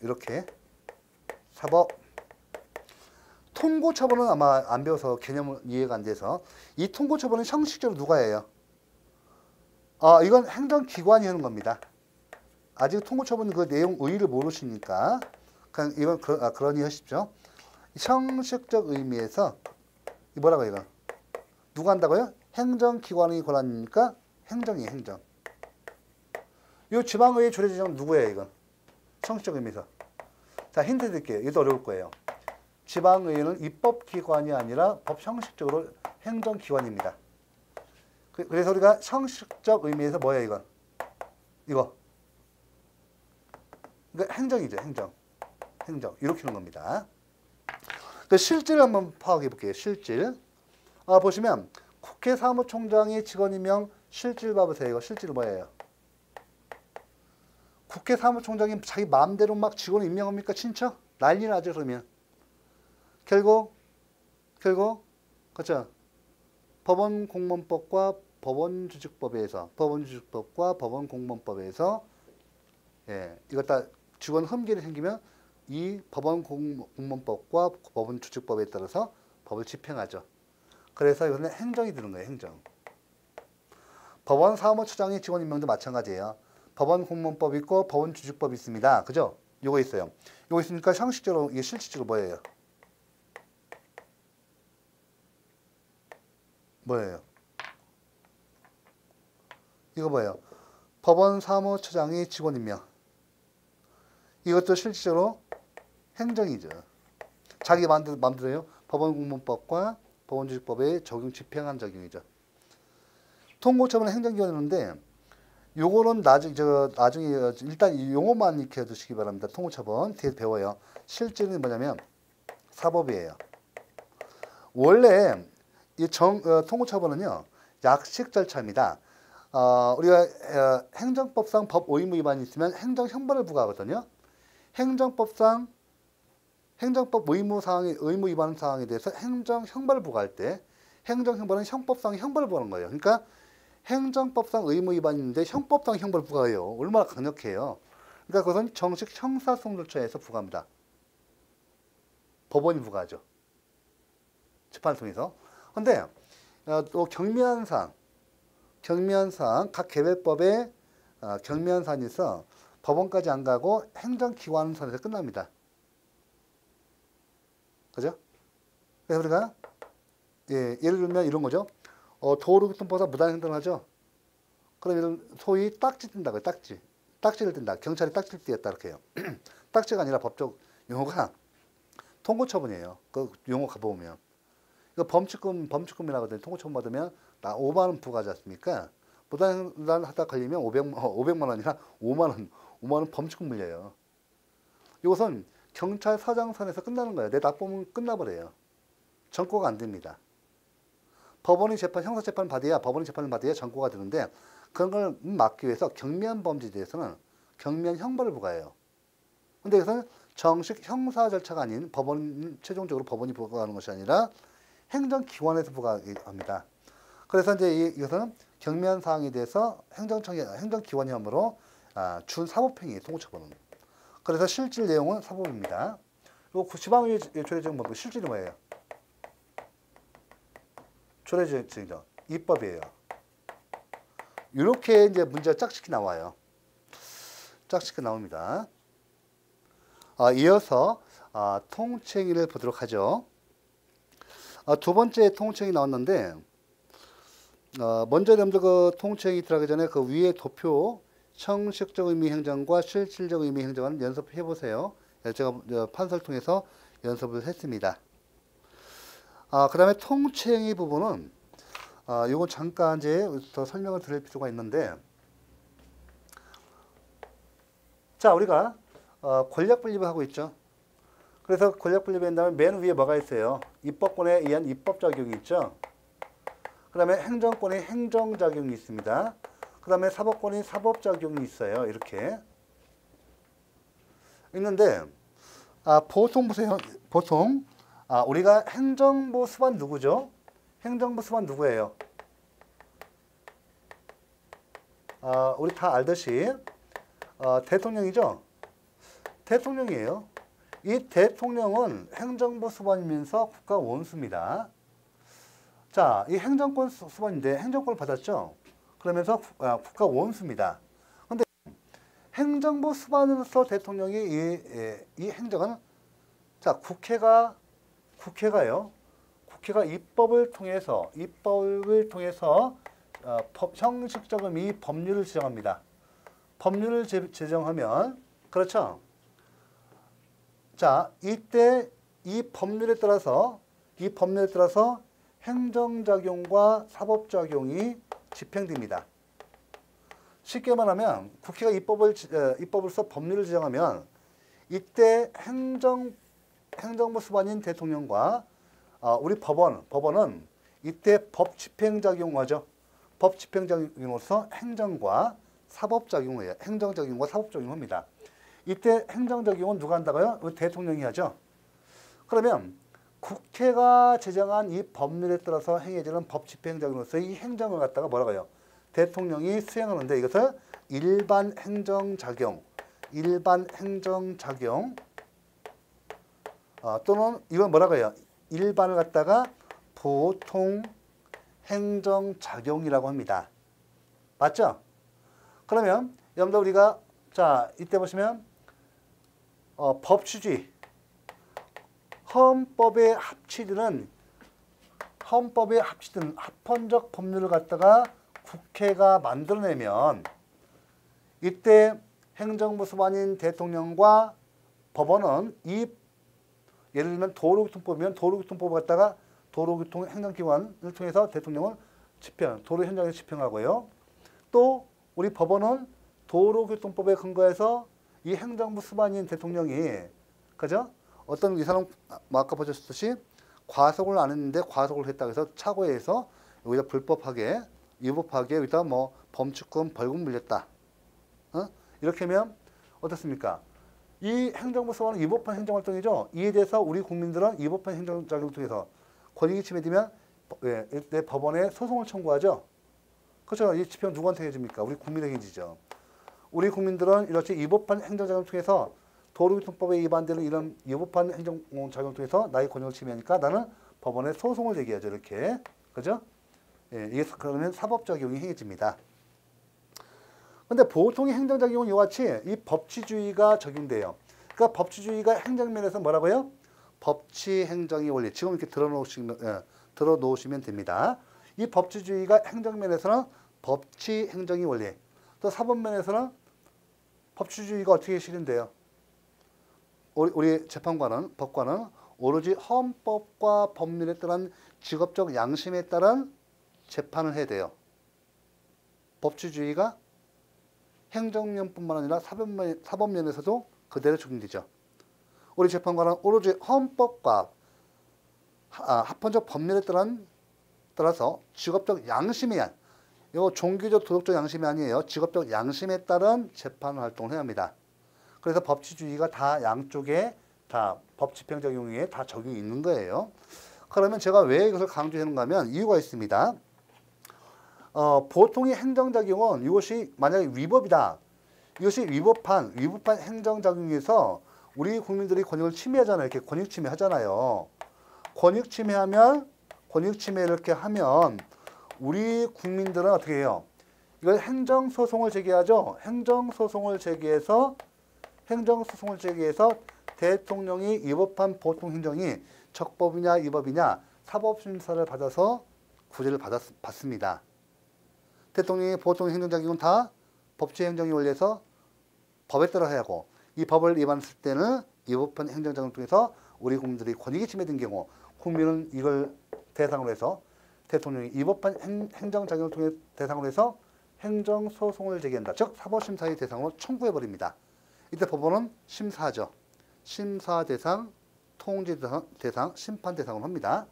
이렇게 사법. 통고처분은 아마 안 배워서 개념 이해가 안 돼서 이 통고처분은 형식적으로 누가 해요? 이건 행정기관이 하는 겁니다. 아직 통고처분 그 내용 의의를 모르시니까 그냥 이건 그러니 하십시오. 형식적 의미에서 뭐라고 이거? 누가 한다고요? 행정기관의 권한이니까 행정이에요. 행정. 이 지방의회 조례제정은 누구예요? 이건 형식적 의미에서. 자, 힌트 드릴게요. 이것도 어려울 거예요. 지방의회는 입법기관이 아니라 법 형식적으로 행정기관입니다. 그래서 우리가 형식적 의미에서 뭐예요, 이건? 이거. 그러니까 행정이죠, 행정. 행정. 이렇게 하는 겁니다. 그 실질 한번 파악해 볼게요, 실질. 보시면, 국회 사무총장의 직원 임명 실질 봐보세요. 이거 실질 뭐예요? 국회 사무총장이 자기 마음대로 막 직원 임명합니까? 친척? 난리 나죠, 그러면. 결국, 그렇죠? 법원공무원법과 법원주직법과 법원공무원법에서 이거 다 직원 흠결이 생기면 이 법원공무원법과 법원주직법에 따라서 법을 집행하죠. 그래서 이거는 행정이 드는 거예요. 행정. 법원 사무처장의 직원 임명도 마찬가지예요. 법원공무원법 있고 법원주직법 있습니다. 그죠? 요거 있어요. 요거 있으니까 형식적으로 이게 실질적으로 뭐예요? 이거 뭐예요? 법원 사무처장의 직원 임명. 이것도 실질적으로 행정이죠. 자기 마음대로요. 법원공무원법과 법원주직법에 적용 집행한 적용이죠. 통고처분은 행정기관이었는데 요거는 나중에 일단 이 용어만 익혀 두시기 바랍니다. 통고처분 뒤에 배워요. 실제는 뭐냐면 사법이에요. 원래 이 통고처분은요 약식 절차입니다. 우리가 행정법상 법 의무 위반이 있으면 행정형벌을 부과하거든요. 행정법 의무 위반 사항에 대해서 행정형벌을 부과할 때 행정형벌은 형법상 형벌을 부과하는 거예요. 그러니까 행정법상 의무 위반인데 형법상 형벌을 부과해요. 얼마나 강력해요. 그러니까 그것은 정식 형사소송 절차에서 부과합니다. 법원이 부과하죠. 재판을 통해서. 그런데 또 경미한 사항 각 개별법에 경미한 사안이 있어 법원까지 안 가고 행정기관 선에서 끝납니다. 그죠? 그래서 우리가 예를 들면 이런 거죠. 도로교통법상 무단횡단을 하죠. 그럼 이런 소위 딱지 뜬다고요. 딱지. 딱지를 댄다. 경찰이 딱지를 띄었다 이렇게 해요. 딱지가 아니라 법적 용어가 통고처분이에요. 그 용어 가보면. 이거 범칙금이라고 하더니 통고처분 받으면 나 5만 원 부과하지 않습니까? 부당하다 걸리면 500만 원이나 5만 원 범칙금 물려요. 이것은 경찰서장선에서 끝나는 거예요. 내 납부면 끝나버려요. 전고가 안 됩니다. 법원이 형사재판 받아야, 법원이 재판을 받아야 전고가 되는데, 그런 걸 막기 위해서 경미한 범죄에 대해서는 경미한 형벌을 부과해요. 근데 이것은 정식 형사 절차가 아닌 최종적으로 법원이 부과하는 것이 아니라 행정기관에서 부과합니다. 그래서 이제 이것은 경미한 사항에 대해서 행정기관의 혐의로 준사법행위 통고처분은. 그래서 실질 내용은 사법입니다. 그리고 지방의 조례정법 실질이 뭐예요? 조례정정 입법이에요. 이렇게 이제 문제가 짝짓기 나와요. 짝짓기 나옵니다. 이어서 통칭의를 보도록 하죠. 두 번째 통칭이 나왔는데, 먼저 여러분들 그 통칭이 들어가기 전에 그 위에 도표 형식적 의미 행정과 실질적 의미 행정은 연습해 보세요. 제가 판서를 통해서 연습을 했습니다. 그 다음에 통칭의 부분은 요건 잠깐 이제 더 설명을 드릴 필요가 있는데, 자, 우리가 권력 분립을 하고 있죠. 그래서 권력 분립에 한다면 맨 위에 뭐가 있어요? 입법권에 의한 입법작용이 있죠. 그 다음에 행정권의 행정작용이 있습니다. 그 다음에 사법권의 사법작용이 있어요. 이렇게 있는데, 보통 보세요. 보통 우리가 행정부 수반 누구죠? 행정부 수반 누구예요? 우리 다 알듯이 대통령이죠. 대통령이에요. 이 대통령은 행정부 수반이면서 국가 원수입니다. 자, 이 행정권 수반인데 행정권을 받았죠. 그러면서 국가 원수입니다. 그런데 행정부 수반으로서 대통령이 이 행정은, 자, 국회가요. 국회가 입법을 통해서 형식적 의미 법률을 제정합니다. 법률을 제정하면, 그렇죠. 자, 이때 이 법률에 따라서 행정작용과 사법작용이 집행됩니다. 쉽게 말하면 국회가 입법으로서 법률을 제정하면 이때 행정부 수반인 대통령과 우리 법원은 이때 법 집행작용을 하죠. 법 집행작용으로서 행정과 사법작용을 해요. 행정작용과 사법작용을 합니다. 이때 행정작용은 누가 한다고요? 대통령이 하죠. 그러면 국회가 제정한 이 법률에 따라서 행해지는 법 집행작용으로서 이 행정을 갖다가 뭐라고 해요? 대통령이 수행하는데 이것을 일반 행정작용 또는 이건 뭐라고 해요? 일반을 갖다가 보통 행정작용이라고 합니다. 맞죠? 그러면 여러분들 우리가, 자, 이때 보시면 법치주의, 헌법에 합치는 합헌적 법률을 갖다가 국회가 만들어내면 이때 행정부 수반인 대통령과 법원은 예를 들면 도로교통법이면 도로교통법을 갖다가 도로교통 행정기관을 통해서 대통령을 도로 현장에서 집행하고요. 또 우리 법원은 도로교통법에 근거해서 이 행정부 수반인 대통령이, 그죠? 어떤 이 사람 아까 보셨듯이 과속을 안 했는데 과속을 했다고 해서 차고에서 여기다 불법하게 위법하게 여기다 뭐 범칙금 벌금 물렸다. 이렇게 하면 어떻습니까? 이 행정부 수반은 위법한 행정활동이죠. 이에 대해서 우리 국민들은 위법한 행정작용을 통해서 권익이 침해되면 이때 법원에 소송을 청구하죠. 그렇죠. 이 집행 누구한테 해줍니까? 우리 국민에게 해주죠. 우리 국민들은 이렇게 위법한 행정작용을 통해서 도로교통법에 위반되는 이런 위법한 행정작용을 통해서 나의 권익을 침해하니까 나는 법원에 소송을 제기하죠. 이렇게. 그죠? 이게 그러면 사법작용이 행해집니다. 근데 보통의 행정작용은 이와 같이 이 법치주의가 적용돼요. 그러니까 법치주의가 행정면에서 뭐라고요? 법치행정의 원리. 지금 이렇게 들어놓으시면 됩니다. 이 법치주의가 행정면에서는 법치행정의 원리. 또 사법면에서는 법치주의가 어떻게 실현돼요? 우리 재판관은, 법관은 오로지 헌법과 법률에 따른 직업적 양심에 따른 재판을 해야 돼요. 법치주의가 행정면뿐만 아니라 사법면에서도 그대로 적용되죠. 우리 재판관은 오로지 헌법과 합헌적 법률에 따라서 직업적 양심에 의한, 이거 종교적 도덕적 양심이 아니에요. 직업적 양심에 따른 재판 활동을 해야 합니다. 그래서 법치주의가 다 양쪽에 다 법 집행 적용에 다 적용이 있는 거예요. 그러면 제가 왜 이것을 강조하는가 하면 이유가 있습니다. 보통의 행정작용은 이것이 만약에 위법이다. 이것이 위법한 행정작용에서 우리 국민들이 권익을 침해하잖아요. 이렇게 권익 침해하잖아요. 권익 침해 이렇게 하면 우리 국민들은 어떻게 해요? 이걸 행정소송을 제기하죠. 행정소송을 제기해서 대통령이 위법한 보통 행정이 적법이냐 위법이냐 사법심사를 받아서 구제를 받습니다. 대통령의 보통 행정작용은 다 법치행정에 원리에서 법에 따라 해야 하고, 이 법을 위반했을 때는 위법한 행정작용을 통해서 우리 국민들이 권익이 침해된 경우 국민은 이걸 대상으로 해서 대통령이 위법한 행정작용을 통해 대상으로 해서 행정소송을 제기한다. 즉 사법심사의 대상으로 청구해버립니다. 이때 법원은 심사하죠. 심사 대상, 통제 대상, 심판 대상으로 합니다.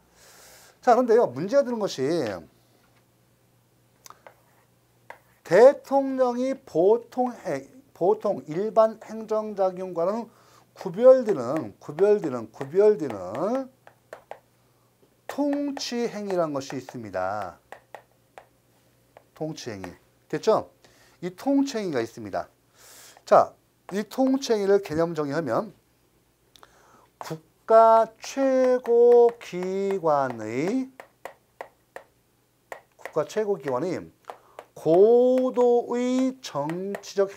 자, 그런데요, 문제가 되는 것이 대통령이 보통 일반 행정작용과는 구별되는 통치행위라는 것이 있습니다. 통치행위. 됐죠? 이 통치행위가 있습니다. 자, 이 통치행위를 개념 정의하면 국가 최고기관의 고도의 정치적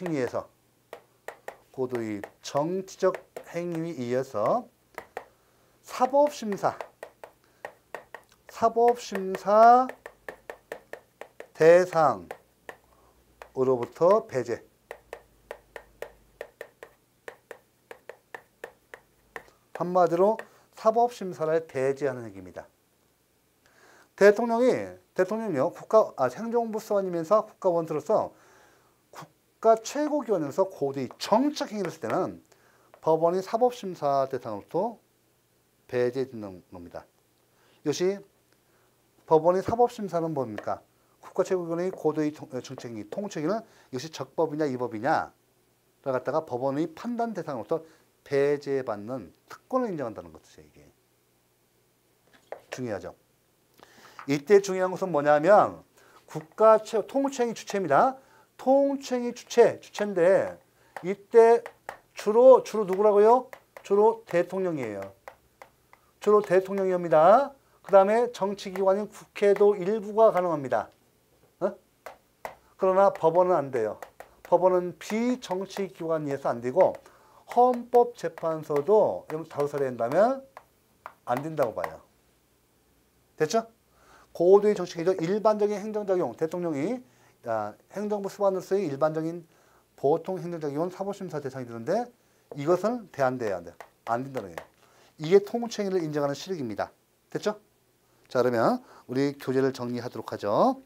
행위에 의해서 사법심사 대상으로부터 배제. 한마디로 사법심사를 배제하는 행위입니다. 대통령이요, 행정부 수반이면서 국가원수로서 국가 최고기관에서 고도의 정책 행위를 했을 때는 법원이 사법심사 대상으로부터 배제되는 겁니다. 이것이 법원의 사법심사는 뭡니까? 국가 최고기관의 고도의 정책 행위, 통치행위는 이것이 적법이냐 위법이냐를 갖다가 법원의 판단 대상으로부터 배제받는 특권을 인정한다는 것이죠. 이게 중요하죠. 이때 중요한 것은 뭐냐면 통치행위 주체입니다. 통치행위 주체인데 이때 주로 누구라고요? 주로 대통령이에요. 주로 대통령이옵니다. 그 다음에 정치기관인 국회도 일부가 가능합니다. 그러나 법원은 안 돼요. 법원은 비정치기관이어서 안 되고 헌법재판소도 다루서야 된다면 안 된다고 봐요. 됐죠? 고도의 정치기죠. 일반적인 행정작용, 대통령이 행정부 수반으로서의 일반적인 보통 행정작용은 사법심사 대상이 되는데 이것은 안 돼요. 안 된다는 거예요. 이게 통치행위를 인정하는 실익입니다. 됐죠? 자, 그러면 우리 교재를 정리하도록 하죠.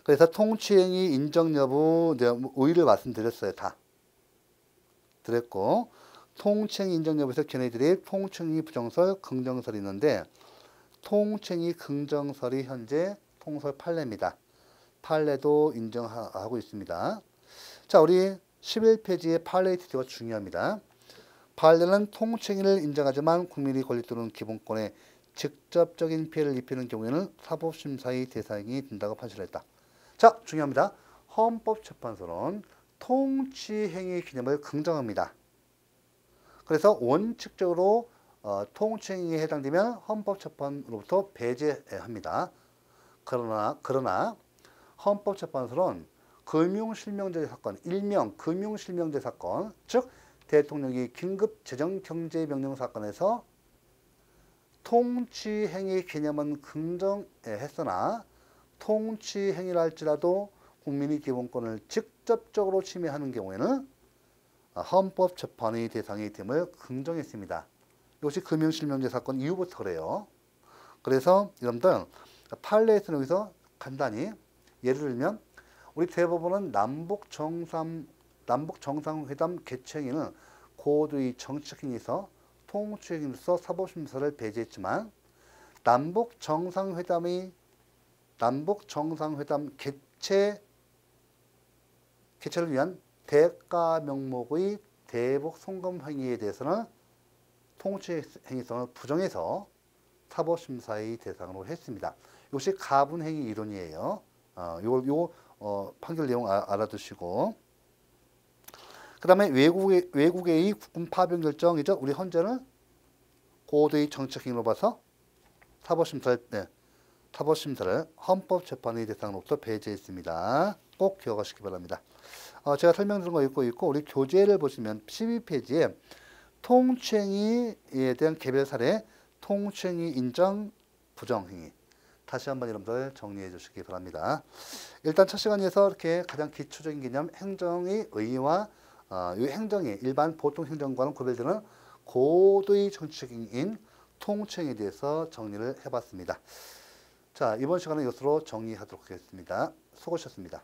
그래서 통치행위 인정 여부 우위를 말씀드렸어요. 다 드렸고, 통치행위 인정 여부에서 걔네들이 통치행위 부정설, 긍정설이 있는데 통치행위 긍정설이 현재 통설 판례입니다. 판례도 인정하고 있습니다. 자, 우리 11페이지의 판례의 태도가 중요합니다. 판례는 통치행위를 인정하지만 국민의 권리 또는 기본권에 직접적인 피해를 입히는 경우에는 사법심사의 대상이 된다고 판시했다. 자, 중요합니다. 헌법재판소는 통치행위 개념을 긍정합니다. 그래서 원칙적으로 통치행위에 해당되면 헌법재판으로부터 배제합니다. 그러나 헌법재판소는 금융실명제 사건, 일명 금융실명제 사건, 즉 대통령이 긴급 재정경제명령 사건에서 통치행위 개념은 긍정했으나 통치행위라 할지라도 국민의 기본권을 직접적으로 침해하는 경우에는 헌법재판의 대상이 됨을 긍정했습니다. 이것이 금융실명제 사건 이후부터 그래요. 그래서 여러분들 판례에서는 여기서 간단히 예를 들면 우리 대법원은 남북정상회담 개최행위는 고도의 정치적 행위에서 통치행위로서 사법심사를 배제했지만 남북정상회담 개최를 위한 대가 명목의 대북 송금 행위에 대해서는 통치 행위성을 부정해서 사법심사의 대상으로 했습니다. 이것이 가분행위 이론이에요. 판결 내용 알아두시고, 그 다음에 외국의 국군 파병 결정이죠. 우리 헌재는 고도의 정치적 행위로 봐서 사법심사를 헌법재판의 대상으로부터 배제했습니다. 꼭 기억하시기 바랍니다. 제가 설명드린 거 있고 우리 교재를 보시면 12페이지에 통치행위에 대한 개별 사례, 통치행위 인정, 부정행위. 다시 한번 여러분들 정리해 주시기 바랍니다. 일단 첫 시간에서 이렇게 가장 기초적인 개념 행정의 의의와 이 행정이 일반 보통 행정과는 구별되는 고도의 정치적인 통치행위에 대해서 정리를 해봤습니다. 자, 이번 시간은 이것으로 정리하도록 하겠습니다. 수고하셨습니다.